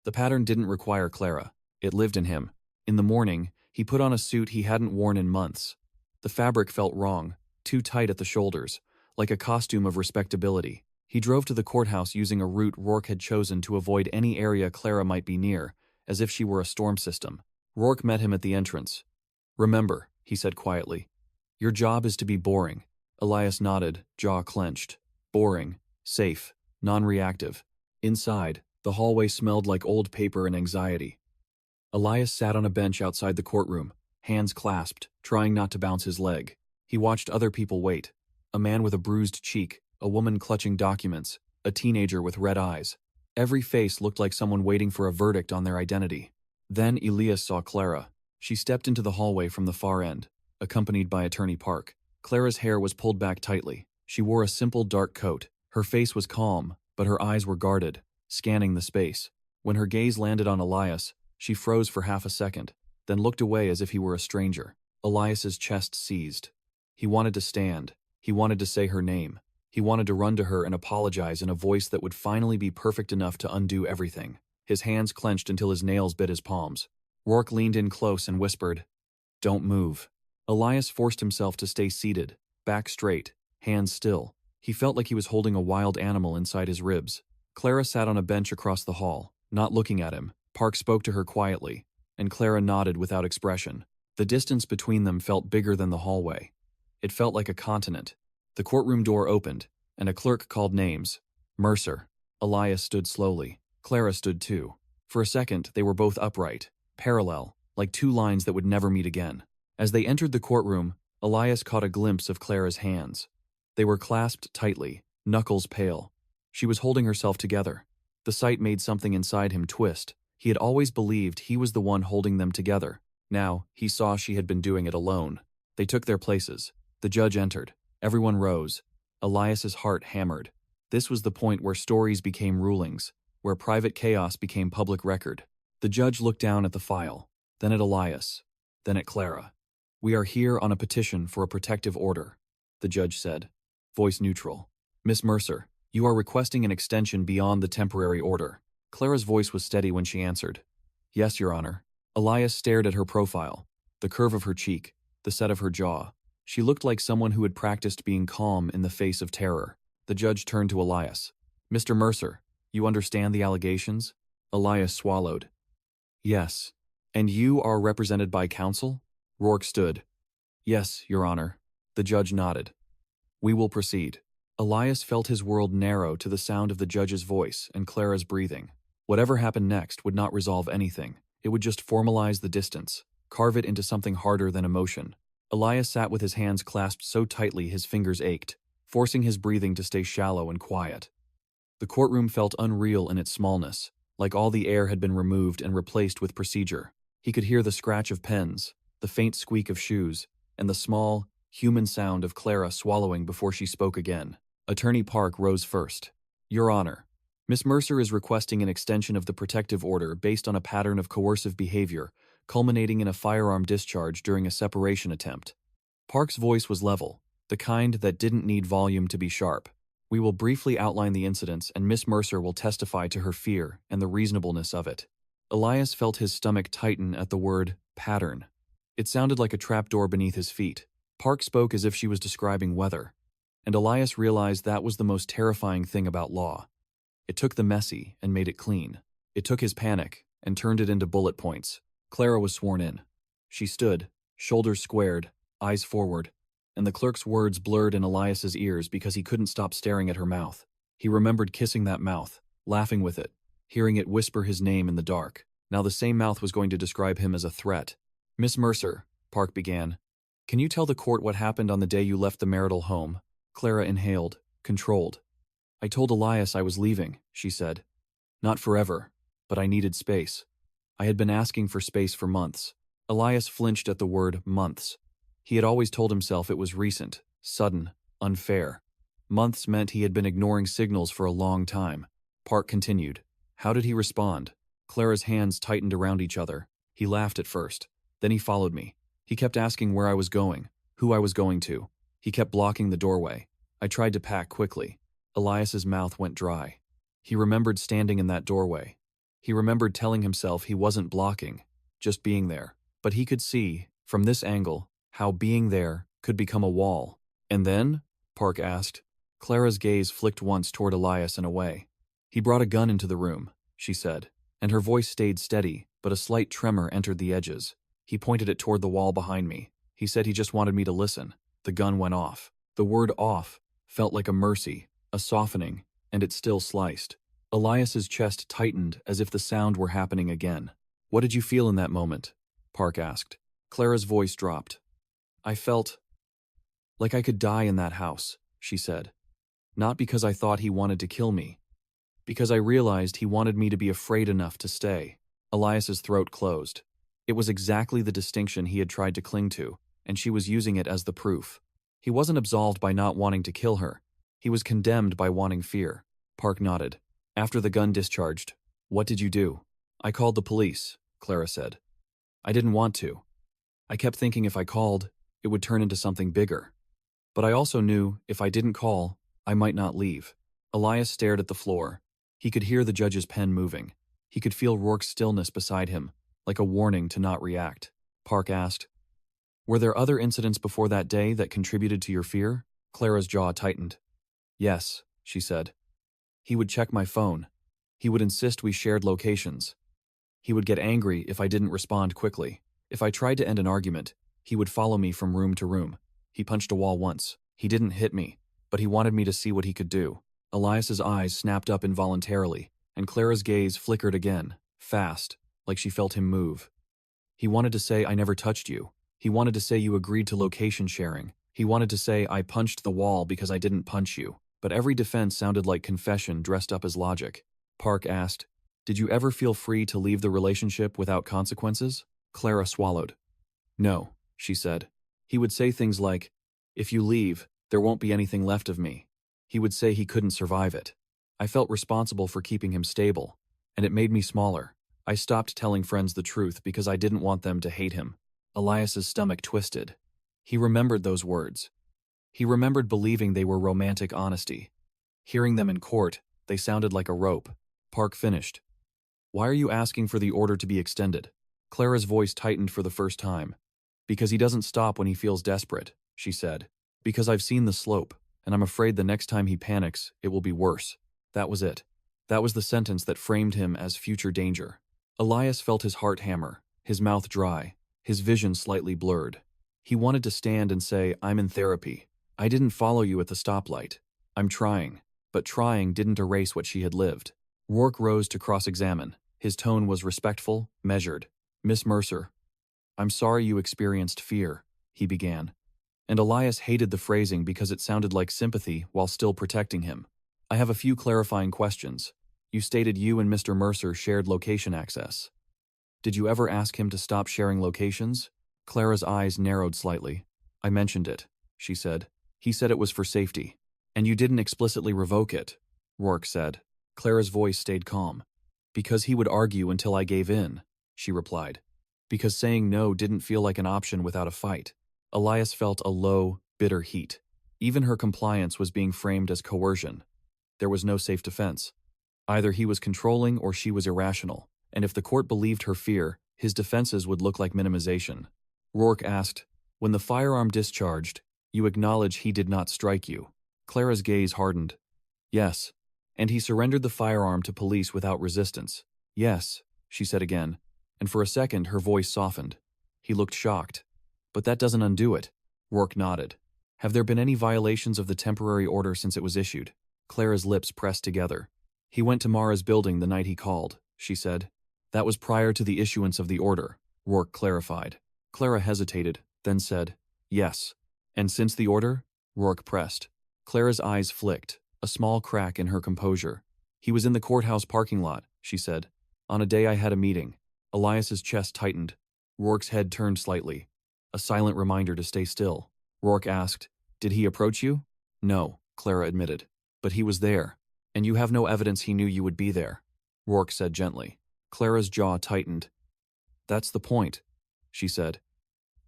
[SPEAKER 1] The pattern didn't require Clara. It lived in him. In the morning, he put on a suit he hadn't worn in months. The fabric felt wrong, too tight at the shoulders, like a costume of respectability. He drove to the courthouse using a route Rourke had chosen to avoid any area Clara might be near, as if she were a storm system. Rourke met him at the entrance. "Remember," he said quietly, "your job is to be boring. Elias nodded, jaw clenched. Boring. Safe. Non-reactive. Inside, the hallway smelled like old paper and anxiety. Elias sat on a bench outside the courtroom, hands clasped, trying not to bounce his leg. He watched other people wait. A man with a bruised cheek, a woman clutching documents, a teenager with red eyes. Every face looked like someone waiting for a verdict on their identity. Then Elias saw Clara. She stepped into the hallway from the far end, accompanied by Attorney Park. Clara's hair was pulled back tightly. She wore a simple dark coat. Her face was calm, but her eyes were guarded, scanning the space. When her gaze landed on Elias, she froze for half a second, then looked away as if he were a stranger. Elias's chest seized. He wanted to stand. He wanted to say her name. He wanted to run to her and apologize in a voice that would finally be perfect enough to undo everything. His hands clenched until his nails bit his palms. Rourke leaned in close and whispered, "Don't move." Elias forced himself to stay seated, back straight, hands still. He felt like he was holding a wild animal inside his ribs. Clara sat on a bench across the hall, not looking at him. Park spoke to her quietly, and Clara nodded without expression. The distance between them felt bigger than the hallway. It felt like a continent. The courtroom door opened, and a clerk called names. Mercer. Elias stood slowly. Clara stood too. For a second, they were both upright, parallel, like two lines that would never meet again. As they entered the courtroom, Elias caught a glimpse of Clara's hands. They were clasped tightly, knuckles pale. She was holding herself together. The sight made something inside him twist. He had always believed he was the one holding them together. Now, he saw she had been doing it alone. They took their places. The judge entered. Everyone rose. Elias's heart hammered. This was the point where stories became rulings, where private chaos became public record. The judge looked down at the file, then at Elias, then at Clara. "We are here on a petition for a protective order," the judge said, voice neutral. "Miss Mercer, you are requesting an extension beyond the temporary order." Clara's voice was steady when she answered, "Yes, Your Honor." Elias stared at her profile, the curve of her cheek, the set of her jaw. She looked like someone who had practiced being calm in the face of terror. The judge turned to Elias. "Mr. Mercer, you understand the allegations?" Elias swallowed. "Yes. And you are represented by counsel?" Rourke stood. "Yes, Your Honor." The judge nodded. "We will proceed." Elias felt his world narrow to the sound of the judge's voice and Clara's breathing. Whatever happened next would not resolve anything. It would just formalize the distance, carve it into something harder than emotion. Elias sat with his hands clasped so tightly his fingers ached, forcing his breathing to stay shallow and quiet. The courtroom felt unreal in its smallness, like all the air had been removed and replaced with procedure. He could hear the scratch of pens, the faint squeak of shoes, and the small, human sound of Clara swallowing before she spoke again. Attorney Park rose first. "Your Honor, Miss Mercer is requesting an extension of the protective order based on a pattern of coercive behavior, culminating in a firearm discharge during a separation attempt." Park's voice was level, the kind that didn't need volume to be sharp. "We will briefly outline the incidents and Miss Mercer will testify to her fear and the reasonableness of it." Elias felt his stomach tighten at the word pattern. It sounded like a trapdoor beneath his feet. Park spoke as if she was describing weather. And Elias realized that was the most terrifying thing about law. It took the messy and made it clean. It took his panic and turned it into bullet points. Clara was sworn in. She stood, shoulders squared, eyes forward, and the clerk's words blurred in Elias's ears because he couldn't stop staring at her mouth. He remembered kissing that mouth, laughing with it, hearing it whisper his name in the dark. Now the same mouth was going to describe him as a threat. "Miss Mercer," Park began, "can you tell the court what happened on the day you left the marital home?" Clara inhaled, controlled. "I told Elias I was leaving," she said. "Not forever, but I needed space. I had been asking for space for months." Elias flinched at the word months. He had always told himself it was recent, sudden, unfair. Months meant he had been ignoring signals for a long time. Park continued. "How did he respond?" Clara's hands tightened around each other. "He laughed at first. Then he followed me. He kept asking where I was going, who I was going to. He kept blocking the doorway. I tried to pack quickly." Elias's mouth went dry. He remembered standing in that doorway. He remembered telling himself he wasn't blocking, just being there. But he could see, from this angle, how being there could become a wall. "And then?" Park asked. Clara's gaze flicked once toward Elias and away. "He brought a gun into the room," she said, and her voice stayed steady, but a slight tremor entered the edges. "He pointed it toward the wall behind me. He said he just wanted me to listen. The gun went off. The word off felt like a mercy, a softening, and it still sliced. Elias's chest tightened as if the sound were happening again. What did you feel in that moment? Park asked. Clara's voice dropped. I felt like I could die in that house, she said. Not because I thought he wanted to kill me. Because I realized he wanted me to be afraid enough to stay. Elias's throat closed. It was exactly the distinction he had tried to cling to, and she was using it as the proof. He wasn't absolved by not wanting to kill her. He was condemned by wanting fear. Park nodded. After the gun discharged, what did you do? I called the police, Clara said. I didn't want to. I kept thinking if I called, it would turn into something bigger. But I also knew if I didn't call, I might not leave. Elias stared at the floor. He could hear the judge's pen moving. He could feel Rourke's stillness beside him, like a warning to not react. Park asked, were there other incidents before that day that contributed to your fear? Clara's jaw tightened. Yes, she said. He would check my phone. He would insist we shared locations. He would get angry if I didn't respond quickly. If I tried to end an argument, he would follow me from room to room. He punched a wall once. He didn't hit me, but he wanted me to see what he could do. Elias's eyes snapped up involuntarily, and Clara's gaze flickered again, fast, like she felt him move. He wanted to say, I never touched you. He wanted to say you agreed to location sharing. He wanted to say, I punched the wall because I didn't punch you. But every defense sounded like confession dressed up as logic. Park asked, did you ever feel free to leave the relationship without consequences? Clara swallowed. No, she said. He would say things like, if you leave, there won't be anything left of me. He would say he couldn't survive it. I felt responsible for keeping him stable, and it made me smaller. I stopped telling friends the truth because I didn't want them to hate him. Elias's stomach twisted. He remembered those words. He remembered believing they were romantic honesty. Hearing them in court, they sounded like a rope. Park finished. Why are you asking for the order to be extended? Clara's voice tightened for the first time. Because he doesn't stop when he feels desperate, she said. Because I've seen the slope, and I'm afraid the next time he panics, it will be worse. That was it. That was the sentence that framed him as future danger. Elias felt his heart hammer, his mouth dry, his vision slightly blurred. He wanted to stand and say, I'm in therapy. I didn't follow you at the stoplight. I'm trying. But trying didn't erase what she had lived. Rourke rose to cross-examine. His tone was respectful, measured. Miss Mercer, I'm sorry you experienced fear, he began. And Elias hated the phrasing because it sounded like sympathy while still protecting him. I have a few clarifying questions. You stated you and Mr. Mercer shared location access. Did you ever ask him to stop sharing locations? Clara's eyes narrowed slightly. I mentioned it, she said. He said it was for safety. And you didn't explicitly revoke it, Rourke said. Clara's voice stayed calm. Because he would argue until I gave in, she replied. Because saying no didn't feel like an option without a fight. Elias felt a low, bitter heat. Even her compliance was being framed as coercion. There was no safe defense. Either he was controlling or she was irrational, and if the court believed her fear, his defenses would look like minimization. Rourke asked, when the firearm discharged, you acknowledge he did not strike you. Clara's gaze hardened. Yes. And he surrendered the firearm to police without resistance. Yes, she said again, and for a second her voice softened. He looked shocked. But that doesn't undo it. Rourke nodded. Have there been any violations of the temporary order since it was issued? Clara's lips pressed together. He went to Mara's building the night he called, she said. That was prior to the issuance of the order, Rourke clarified. Clara hesitated, then said, yes. And since the order? Rourke pressed. Clara's eyes flicked, a small crack in her composure. He was in the courthouse parking lot, she said. On a day I had a meeting. Elias's chest tightened. Rourke's head turned slightly. A silent reminder to stay still. Rourke asked, did he approach you? No, Clara admitted. But he was there. And you have no evidence he knew you would be there, Rourke said gently. Clara's jaw tightened. That's the point, she said.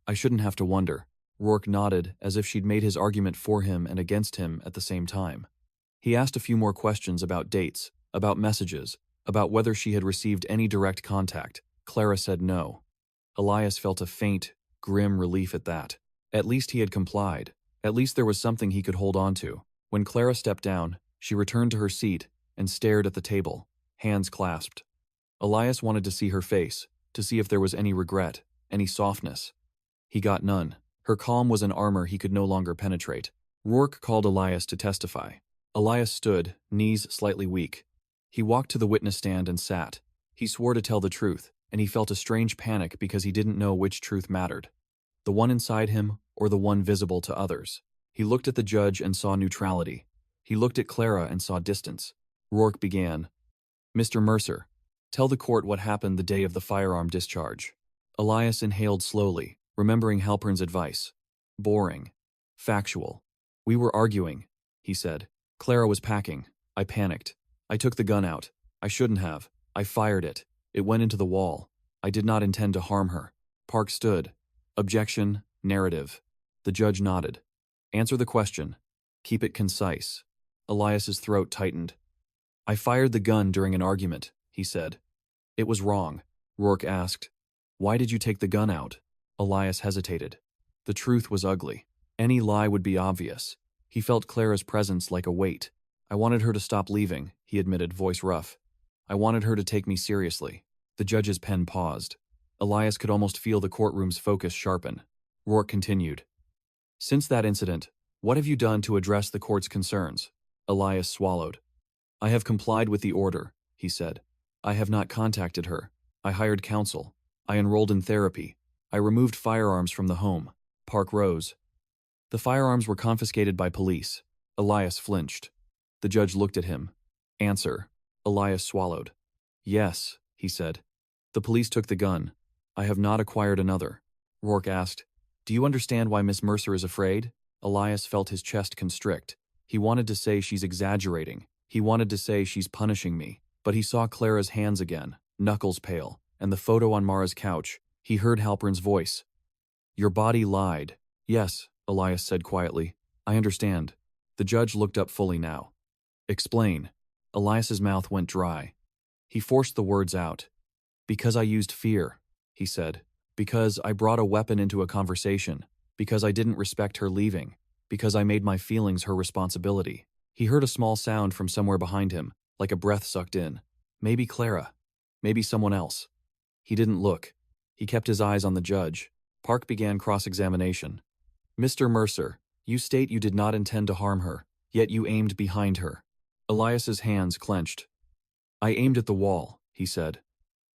[SPEAKER 1] I shouldn't have to wonder. Rourke nodded as if she'd made his argument for him and against him at the same time. He asked a few more questions about dates, about messages, about whether she had received any direct contact. Clara said no. Elias felt a faint, grim relief at that. At least he had complied. At least there was something he could hold on to. When Clara stepped down, she returned to her seat and stared at the table, hands clasped. Elias wanted to see her face, to see if there was any regret, any softness. He got none. Her calm was an armor he could no longer penetrate. Rourke called Elias to testify. Elias stood, knees slightly weak. He walked to the witness stand and sat. He swore to tell the truth, and he felt a strange panic because he didn't know which truth mattered. The one inside him or the one visible to others. He looked at the judge and saw neutrality. He looked at Clara and saw distance. Rourke began. Mr. Mercer, tell the court what happened the day of the firearm discharge. Elias inhaled slowly, remembering Halpern's advice. Boring. Factual. We were arguing, he said. Clara was packing. I panicked. I took the gun out. I shouldn't have. I fired it. It went into the wall. I did not intend to harm her. Park stood. Objection, narrative. The judge nodded. Answer the question. Keep it concise. Elias's throat tightened. I fired the gun during an argument, he said. It was wrong. Rourke asked. Why did you take the gun out? Elias hesitated. The truth was ugly. Any lie would be obvious. He felt Clara's presence like a weight. I wanted her to stop leaving, he admitted, voice rough. I wanted her to take me seriously. The judge's pen paused. Elias could almost feel the courtroom's focus sharpen. Rourke continued. Since that incident, what have you done to address the court's concerns? Elias swallowed. I have complied with the order, he said. I have not contacted her. I hired counsel. I enrolled in therapy. I removed firearms from the home. Park rose. The firearms were confiscated by police. Elias flinched. The judge looked at him. Answer. Elias swallowed. Yes, he said. The police took the gun. I have not acquired another. Rourke asked. Do you understand why Miss Mercer is afraid? Elias felt his chest constrict. He wanted to say she's exaggerating. He wanted to say she's punishing me. But he saw Clara's hands again, knuckles pale, and the photo on Mara's couch. He heard Halpern's voice. Your body lied. Yes, Elias said quietly. I understand. The judge looked up fully now. Explain. Elias's mouth went dry. He forced the words out. Because I used fear, he said. Because I brought a weapon into a conversation. Because I didn't respect her leaving. Because I made my feelings her responsibility. He heard a small sound from somewhere behind him, like a breath sucked in. Maybe Clara. Maybe someone else. He didn't look. He kept his eyes on the judge. Park began cross-examination. Mr. Mercer, you state you did not intend to harm her, yet you aimed behind her. Elias's hands clenched. I aimed at the wall, he said.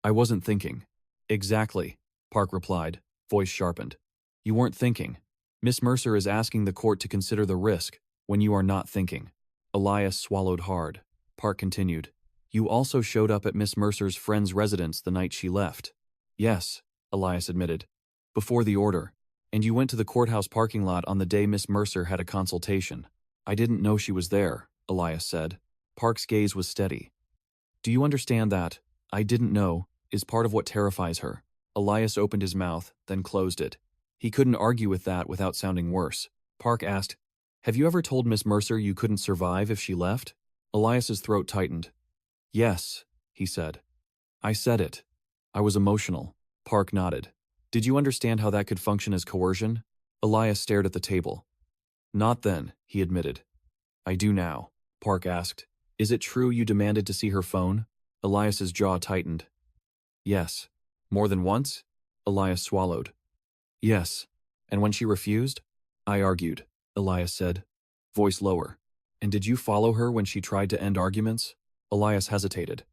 [SPEAKER 1] I wasn't thinking. Exactly, Park replied, voice sharpened. You weren't thinking. Miss Mercer is asking the court to consider the risk when you are not thinking. Elias swallowed hard. Park continued. You also showed up at Miss Mercer's friend's residence the night she left. Yes, Elias admitted. Before the order. And you went to the courthouse parking lot on the day Miss Mercer had a consultation. I didn't know she was there, Elias said. Park's gaze was steady. Do you understand that, I didn't know, is part of what terrifies her? Elias opened his mouth, then closed it. He couldn't argue with that without sounding worse. Park asked, Have you ever told Miss Mercer you couldn't survive if she left? Elias's throat tightened. Yes, he said. I said it. I was emotional. Park nodded. Did you understand how that could function as coercion? Elias stared at the table. Not then, he admitted. I do now, Park asked. Is it true you demanded to see her phone? Elias's jaw tightened. Yes. More than once? Elias swallowed. Yes. And when she refused? I argued, Elias said, voice lower. And did you follow her when she tried to end arguments? Elias hesitated.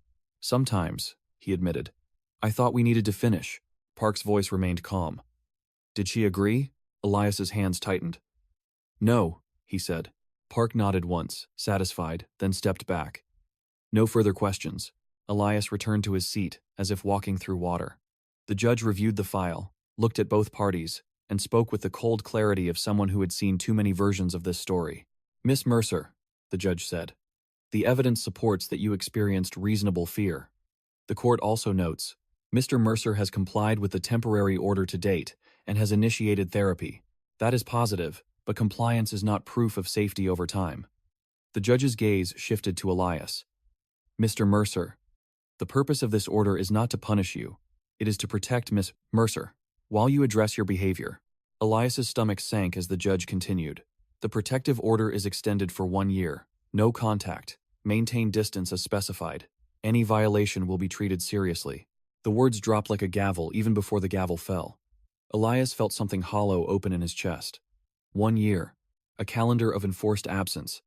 [SPEAKER 1] Sometimes, he admitted. I thought we needed to finish. Park's voice remained calm. Did she agree? Elias's hands tightened. No, he said. Park nodded once, satisfied, then stepped back. No further questions. Elias returned to his seat, as if walking through water. The judge reviewed the file, looked at both parties, and spoke with the cold clarity of someone who had seen too many versions of this story. Miss Mercer, the judge said, the evidence supports that you experienced reasonable fear. The court also notes, Mr. Mercer has complied with the temporary order to date and has initiated therapy. That is positive, but compliance is not proof of safety over time. The judge's gaze shifted to Elias. Mr. Mercer, the purpose of this order is not to punish you. It is to protect Miss Mercer. While you address your behavior. Elias's stomach sank as the judge continued. The protective order is extended for 1 year. No contact. Maintain distance as specified. Any violation will be treated seriously. The words dropped like a gavel even before the gavel fell. Elias felt something hollow open in his chest. 1 year. A calendar of enforced absence.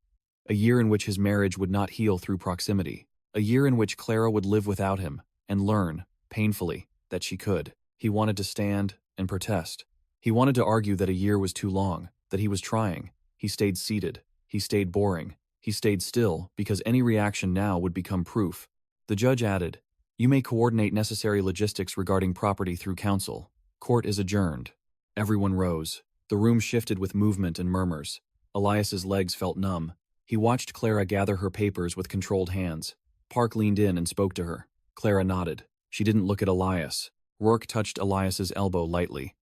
[SPEAKER 1] A year in which his marriage would not heal through proximity. A year in which Clara would live without him and learn, painfully, that she could. He wanted to stand and protest. He wanted to argue that a year was too long, that he was trying. He stayed seated. He stayed boring. He stayed still because any reaction now would become proof. The judge added, "You may coordinate necessary logistics regarding property through counsel. Court is adjourned." Everyone rose. The room shifted with movement and murmurs. Elias's legs felt numb. He watched Clara gather her papers with controlled hands. Park leaned in and spoke to her. Clara nodded. She didn't look at Elias. Rourke touched Elias's elbow lightly.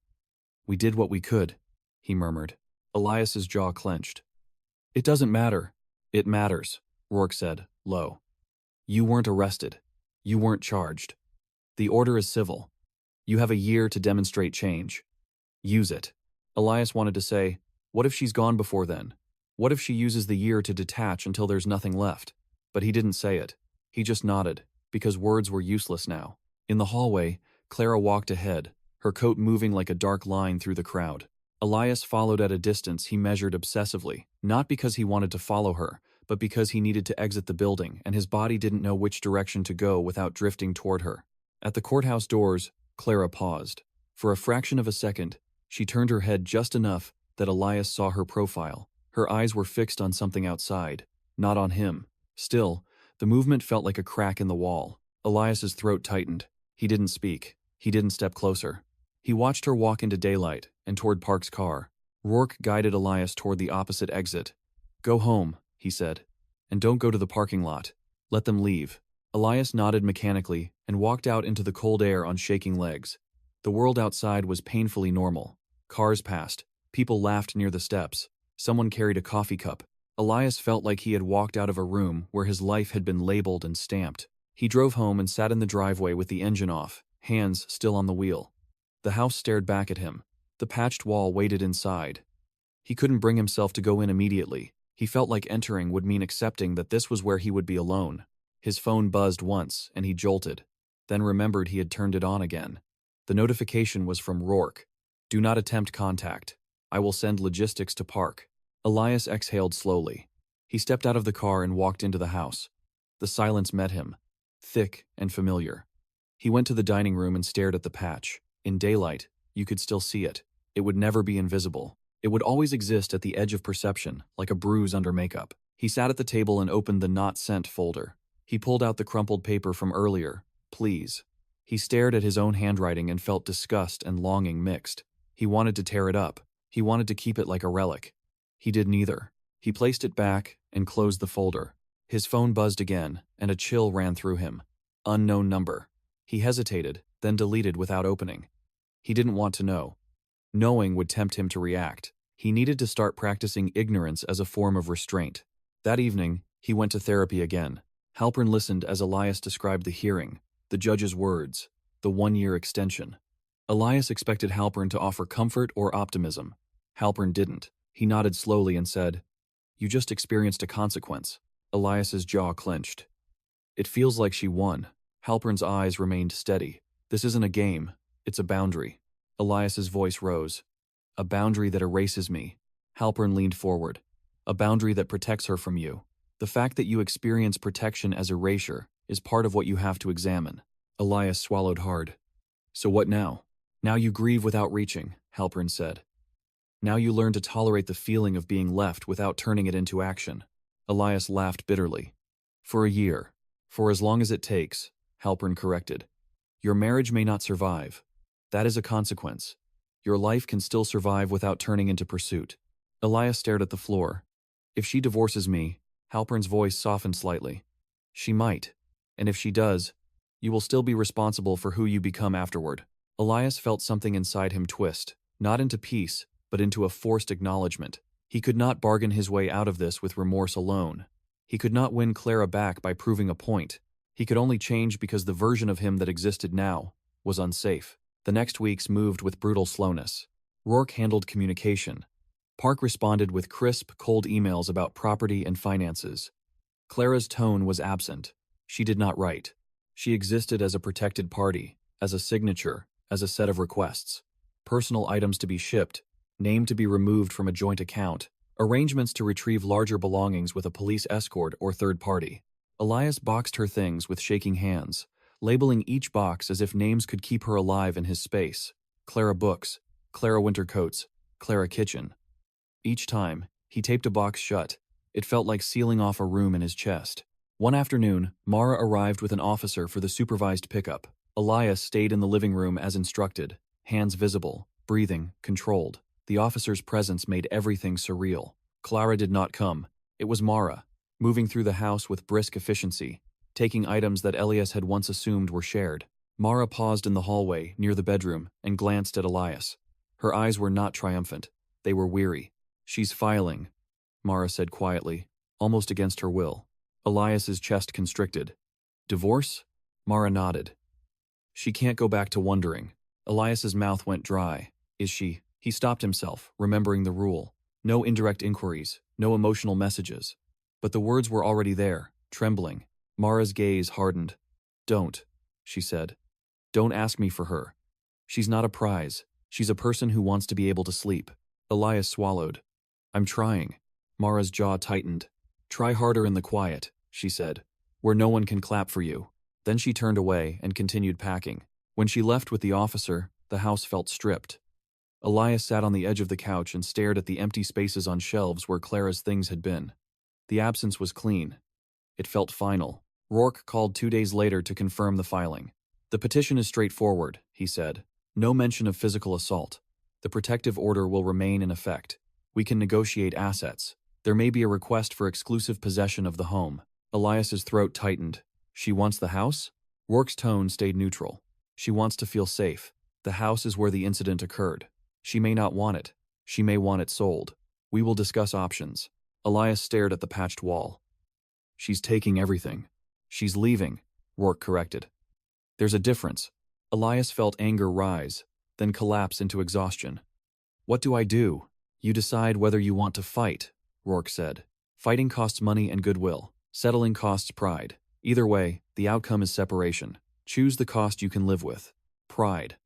[SPEAKER 1] "We did what we could," he murmured. Elias's jaw clenched. "It doesn't matter." "It matters," Rourke said, low. "You weren't arrested. You weren't charged. The order is civil. You have a year to demonstrate change. Use it." Elias wanted to say, "What if she's gone before then? What if she uses the year to detach until there's nothing left?" But he didn't say it. He just nodded, because words were useless now. In the hallway, Clara walked ahead, her coat moving like a dark line through the crowd. Elias followed at a distance he measured obsessively, not because he wanted to follow her, but because he needed to exit the building and his body didn't know which direction to go without drifting toward her. At the courthouse doors, Clara paused. For a fraction of a second, she turned her head just enough that Elias saw her profile. Her eyes were fixed on something outside, not on him. Still, the movement felt like a crack in the wall. Elias's throat tightened. He didn't speak. He didn't step closer. He watched her walk into daylight and toward Park's car. Rourke guided Elias toward the opposite exit. "Go home," he said, "and don't go to the parking lot. Let them leave." Elias nodded mechanically and walked out into the cold air on shaking legs. The world outside was painfully normal. Cars passed. People laughed near the steps. Someone carried a coffee cup. Elias felt like he had walked out of a room where his life had been labeled and stamped. He drove home and sat in the driveway with the engine off, hands still on the wheel. The house stared back at him. The patched wall waited inside. He couldn't bring himself to go in immediately. He felt like entering would mean accepting that this was where he would be alone. His phone buzzed once, and he jolted, then remembered he had turned it on again. The notification was from Rourke. "Do not attempt contact. I will send logistics to Park." Elias exhaled slowly. He stepped out of the car and walked into the house. The silence met him, thick and familiar. He went to the dining room and stared at the patch. In daylight, you could still see it. It would never be invisible. It would always exist at the edge of perception, like a bruise under makeup. He sat at the table and opened the not sent folder. He pulled out the crumpled paper from earlier. "Please." He stared at his own handwriting and felt disgust and longing mixed. He wanted to tear it up. He wanted to keep it like a relic. He did neither. He placed it back and closed the folder. His phone buzzed again, and a chill ran through him. Unknown number. He hesitated, then deleted without opening. He didn't want to know. Knowing would tempt him to react. He needed to start practicing ignorance as a form of restraint. That evening, he went to therapy again. Halpern listened as Elias described the hearing, the judge's words, the 1-year extension. Elias expected Halpern to offer comfort or optimism. Halpern didn't. He nodded slowly and said, "You just experienced a consequence." Elias's jaw clenched. "It feels like she won." Halpern's eyes remained steady. "This isn't a game. It's a boundary." Elias's voice rose. "A boundary that erases me." Halpern leaned forward. "A boundary that protects her from you. The fact that you experience protection as erasure is part of what you have to examine." Elias swallowed hard. "So what now?" "Now you grieve without reaching," Halpern said. "Now you learn to tolerate the feeling of being left without turning it into action." Elias laughed bitterly. "For a year. For as long as it takes," Halpern corrected. "Your marriage may not survive. That is a consequence. Your life can still survive without turning into pursuit." Elias stared at the floor. "If she divorces me," Halpern's voice softened slightly, "she might. And if she does, you will still be responsible for who you become afterward." Elias felt something inside him twist, not into peace, but into a forced acknowledgement. He could not bargain his way out of this with remorse alone. He could not win Clara back by proving a point. He could only change because the version of him that existed now was unsafe. The next weeks moved with brutal slowness. Rourke handled communication. Park responded with crisp, cold emails about property and finances. Clara's tone was absent. She did not write. She existed as a protected party, as a signature, as a set of requests. Personal items to be shipped, name to be removed from a joint account, Arrangements to retrieve larger belongings with a police escort or third party. Elias boxed her things with shaking hands, labeling each box as if names could keep her alive in his space. Clara books, Clara winter coats, Clara kitchen. Each time, he taped a box shut. It felt like sealing off a room in his chest. One afternoon, Mara arrived with an officer for the supervised pickup. Elias stayed in the living room as instructed, hands visible, breathing, controlled. The officer's presence made everything surreal. Clara did not come. It was Mara, moving through the house with brisk efficiency, taking items that Elias had once assumed were shared. Mara paused in the hallway near the bedroom and glanced at Elias. Her eyes were not triumphant. They were weary. "She's filing," Mara said quietly, almost against her will. Elias's chest constricted. "Divorce?" Mara nodded. "She can't go back to wondering." Elias's mouth went dry. "Is she?" He stopped himself, remembering the rule. No indirect inquiries, no emotional messages. But the words were already there, trembling. Mara's gaze hardened. "Don't," she said. "Don't ask me for her. She's not a prize. She's a person who wants to be able to sleep." Elias swallowed. "I'm trying." Mara's jaw tightened. "Try harder in the quiet," she said, "where no one can clap for you." Then she turned away and continued packing. When she left with the officer, the house felt stripped. Elias sat on the edge of the couch and stared at the empty spaces on shelves where Clara's things had been. The absence was clean. It felt final. Rourke called 2 days later to confirm the filing. "The petition is straightforward," he said. "No mention of physical assault. The protective order will remain in effect. We can negotiate assets. There may be a request for exclusive possession of the home." Elias's throat tightened. "She wants the house?" Rourke's tone stayed neutral. "She wants to feel safe. The house is where the incident occurred. She may not want it. She may want it sold. We will discuss options." Elias stared at the patched wall. "She's taking everything." "She's leaving," Rourke corrected. "There's a difference." Elias felt anger rise, then collapse into exhaustion. "What do I do?" "You decide whether you want to fight," Rourke said. "Fighting costs money and goodwill. Settling costs pride. Either way, the outcome is separation. Choose the cost you can live with. Pride."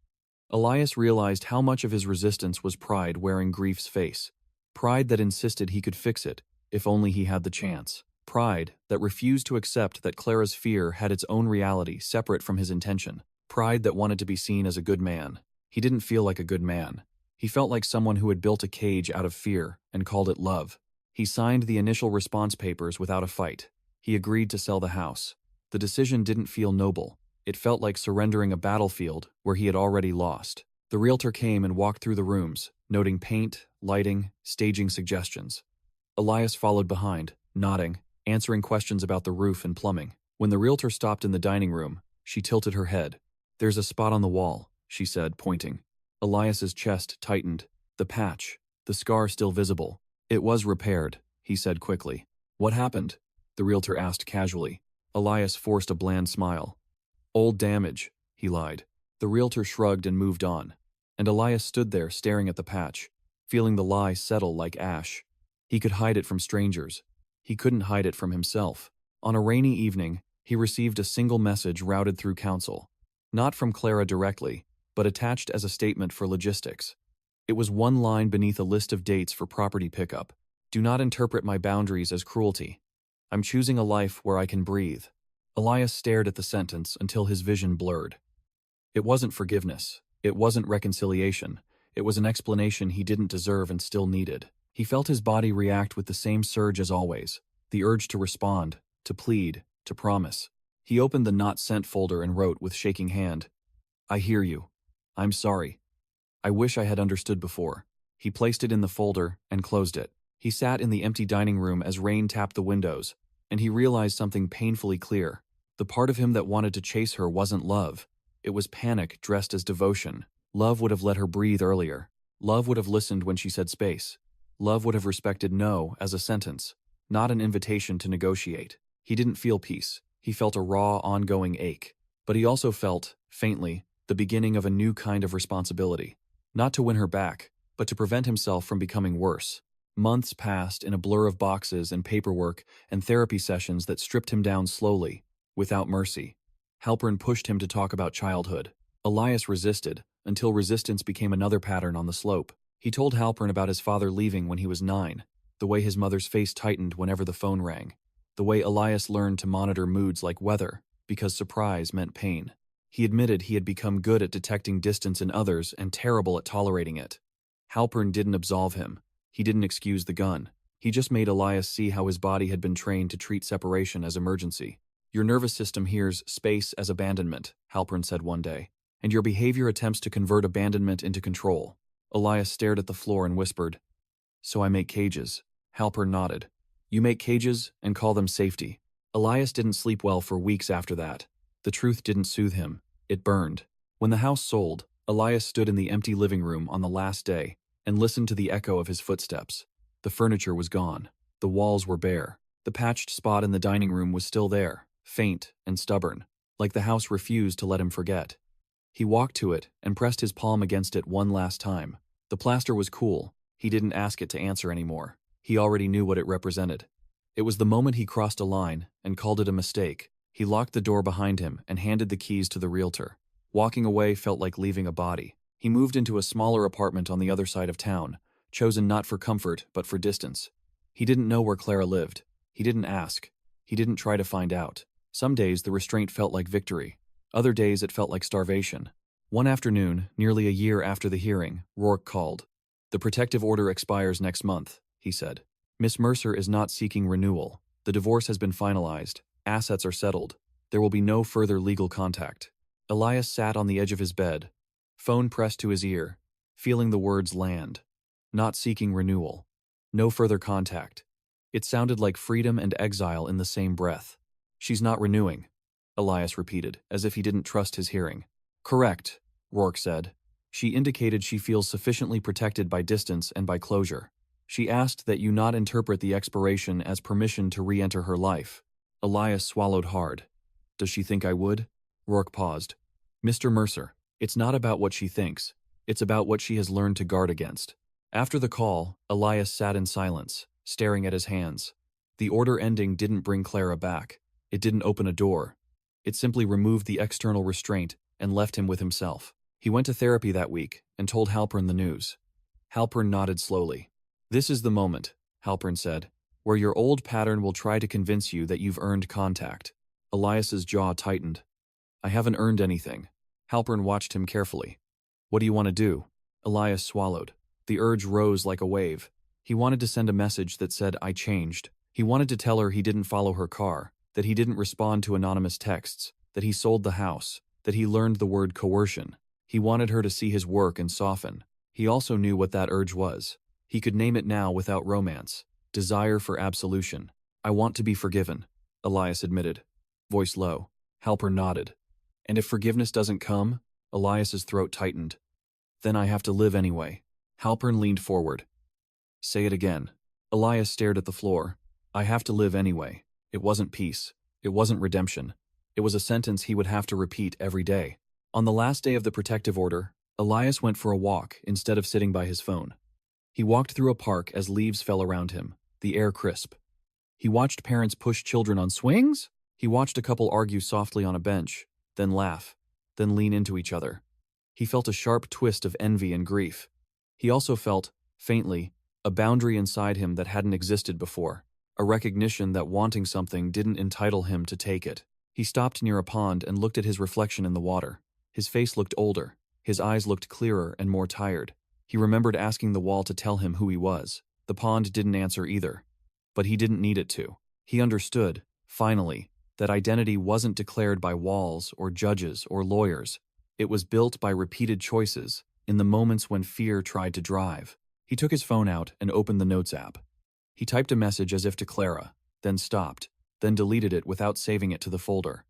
[SPEAKER 1] Elias realized how much of his resistance was pride wearing grief's face. Pride that insisted he could fix it, if only he had the chance. Pride that refused to accept that Clara's fear had its own reality separate from his intention. Pride that wanted to be seen as a good man. He didn't feel like a good man. He felt like someone who had built a cage out of fear and called it love. He signed the initial response papers without a fight. He agreed to sell the house. The decision didn't feel noble. It felt like surrendering a battlefield where he had already lost. The realtor came and walked through the rooms, noting paint, lighting, staging suggestions. Elias followed behind, nodding, answering questions about the roof and plumbing. When the realtor stopped in the dining room, she tilted her head. "There's a spot on the wall," she said, pointing. Elias's chest tightened. The patch, the scar still visible. "It was repaired," he said quickly. "What happened?" the realtor asked casually. Elias forced a bland smile. "Old damage," he lied. The realtor shrugged and moved on, and Elias stood there staring at the patch, feeling the lie settle like ash. He could hide it from strangers. He couldn't hide it from himself. On a rainy evening, he received a single message routed through counsel. Not from Clara directly, but attached as a statement for logistics. It was one line beneath a list of dates for property pickup. "Do not interpret my boundaries as cruelty. I'm choosing a life where I can breathe." Elias stared at the sentence until his vision blurred. It wasn't forgiveness. It wasn't reconciliation. It was an explanation he didn't deserve and still needed. He felt his body react with the same surge as always, the urge to respond, to plead, to promise. He opened the not sent folder and wrote with shaking hand, "I hear you. I'm sorry. I wish I had understood before." He placed it in the folder and closed it. He sat in the empty dining room as rain tapped the windows, and he realized something painfully clear. The part of him that wanted to chase her wasn't love. It was panic dressed as devotion. Love would have let her breathe earlier. Love would have listened when she said space. Love would have respected no as a sentence, not an invitation to negotiate. He didn't feel peace. He felt a raw, ongoing ache. But he also felt, faintly, the beginning of a new kind of responsibility. Not to win her back, but to prevent himself from becoming worse. Months passed in a blur of boxes and paperwork and therapy sessions that stripped him down slowly, without mercy. Halpern pushed him to talk about childhood. Elias resisted, until resistance became another pattern on the slope. He told Halpern about his father leaving when he was 9. the way his mother's face tightened whenever the phone rang, the way Elias learned to monitor moods like weather, because surprise meant pain. He admitted he had become good at detecting distance in others and terrible at tolerating it. Halpern didn't absolve him. He didn't excuse the gun. He just made Elias see how his body had been trained to treat separation as emergency. Your nervous system hears space as abandonment, Halpern said one day, and your behavior attempts to convert abandonment into control. Elias stared at the floor and whispered, "So I make cages." Halpern nodded. "You make cages and call them safety." Elias didn't sleep well for weeks after that. The truth didn't soothe him. It burned. When the house sold, Elias stood in the empty living room on the last day and listened to the echo of his footsteps. The furniture was gone. The walls were bare. The patched spot in the dining room was still there, faint and stubborn, like the house refused to let him forget. He walked to it and pressed his palm against it one last time. The plaster was cool. He didn't ask it to answer anymore. He already knew what it represented. It was the moment he crossed a line and called it a mistake. He locked the door behind him and handed the keys to the realtor. Walking away felt like leaving a body. He moved into a smaller apartment on the other side of town, chosen not for comfort but for distance. He didn't know where Clara lived. He didn't ask. He didn't try to find out. Some days the restraint felt like victory. Other days it felt like starvation. One afternoon, nearly a year after the hearing, Rourke called. "The protective order expires next month," he said. "Miss Mercer is not seeking renewal. The divorce has been finalized. Assets are settled. There will be no further legal contact." Elias sat on the edge of his bed, phone pressed to his ear, feeling the words land. Not seeking renewal. No further contact. It sounded like freedom and exile in the same breath. "She's not renewing," Elias repeated, as if he didn't trust his hearing. "Correct," Rourke said. "She indicated she feels sufficiently protected by distance and by closure. She asked that you not interpret the expiration as permission to re-enter her life." Elias swallowed hard. "Does she think I would?" Rourke paused. "Mr. Mercer, it's not about what she thinks. It's about what she has learned to guard against." After the call, Elias sat in silence, staring at his hands. The order ending didn't bring Clara back. It didn't open a door. It simply removed the external restraint and left him with himself. He went to therapy that week and told Halpern the news. Halpern nodded slowly. "This is the moment," Halpern said, "where your old pattern will try to convince you that you've earned contact." Elias's jaw tightened. "I haven't earned anything." Halpern watched him carefully. "What do you want to do?" Elias swallowed. The urge rose like a wave. He wanted to send a message that said, "I changed." He wanted to tell her he didn't follow her car, that he didn't respond to anonymous texts, that he sold the house, that he learned the word coercion. He wanted her to see his work and soften. He also knew what that urge was. He could name it now without romance. Desire for absolution. "I want to be forgiven," Elias admitted, voice low. Halpern nodded. "And if forgiveness doesn't come?" Elias's throat tightened. "Then I have to live anyway." Halpern leaned forward. "Say it again." Elias stared at the floor. "I have to live anyway." It wasn't peace. It wasn't redemption. It was a sentence he would have to repeat every day. On the last day of the protective order, Elias went for a walk instead of sitting by his phone. He walked through a park as leaves fell around him, the air crisp. He watched parents push children on swings. He watched a couple argue softly on a bench, then laugh, then lean into each other. He felt a sharp twist of envy and grief. He also felt, faintly, a boundary inside him that hadn't existed before, a recognition that wanting something didn't entitle him to take it. He stopped near a pond and looked at his reflection in the water. His face looked older. His eyes looked clearer and more tired. He remembered asking the wall to tell him who he was. The pond didn't answer either. But he didn't need it to. He understood, finally, that identity wasn't declared by walls or judges or lawyers. It was built by repeated choices, in the moments when fear tried to drive. He took his phone out and opened the Notes app. He typed a message as if to Clara, then stopped, then deleted it without saving it to the folder.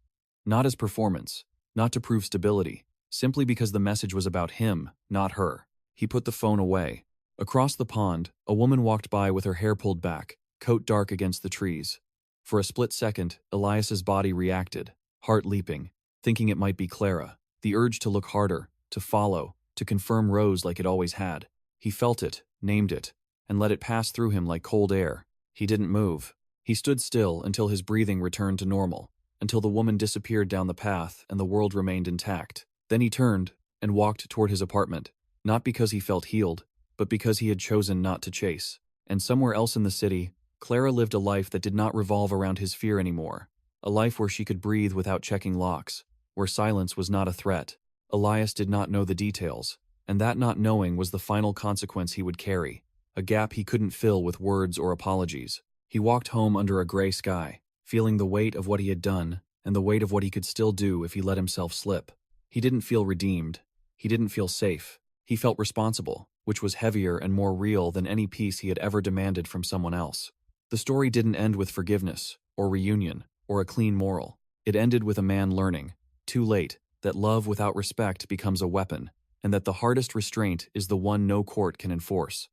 [SPEAKER 1] Not as performance, not to prove stability, simply because the message was about him, not her. He put the phone away. Across the pond, a woman walked by with her hair pulled back, coat dark against the trees. For a split second, Elias's body reacted, heart leaping, thinking it might be Clara. The urge to look harder, to follow, to confirm rose like it always had. He felt it, named it, and let it pass through him like cold air. He didn't move. He stood still until his breathing returned to normal, until the woman disappeared down the path and the world remained intact. Then he turned and walked toward his apartment, not because he felt healed, but because he had chosen not to chase. And somewhere else in the city, Clara lived a life that did not revolve around his fear anymore. A life where she could breathe without checking locks, where silence was not a threat. Elias did not know the details, and that not knowing was the final consequence he would carry, a gap he couldn't fill with words or apologies. He walked home under a gray sky, feeling the weight of what he had done and the weight of what he could still do if he let himself slip. He didn't feel redeemed. He didn't feel safe. He felt responsible, which was heavier and more real than any peace he had ever demanded from someone else. The story didn't end with forgiveness, or reunion, or a clean moral. It ended with a man learning, too late, that love without respect becomes a weapon, and that the hardest restraint is the one no court can enforce.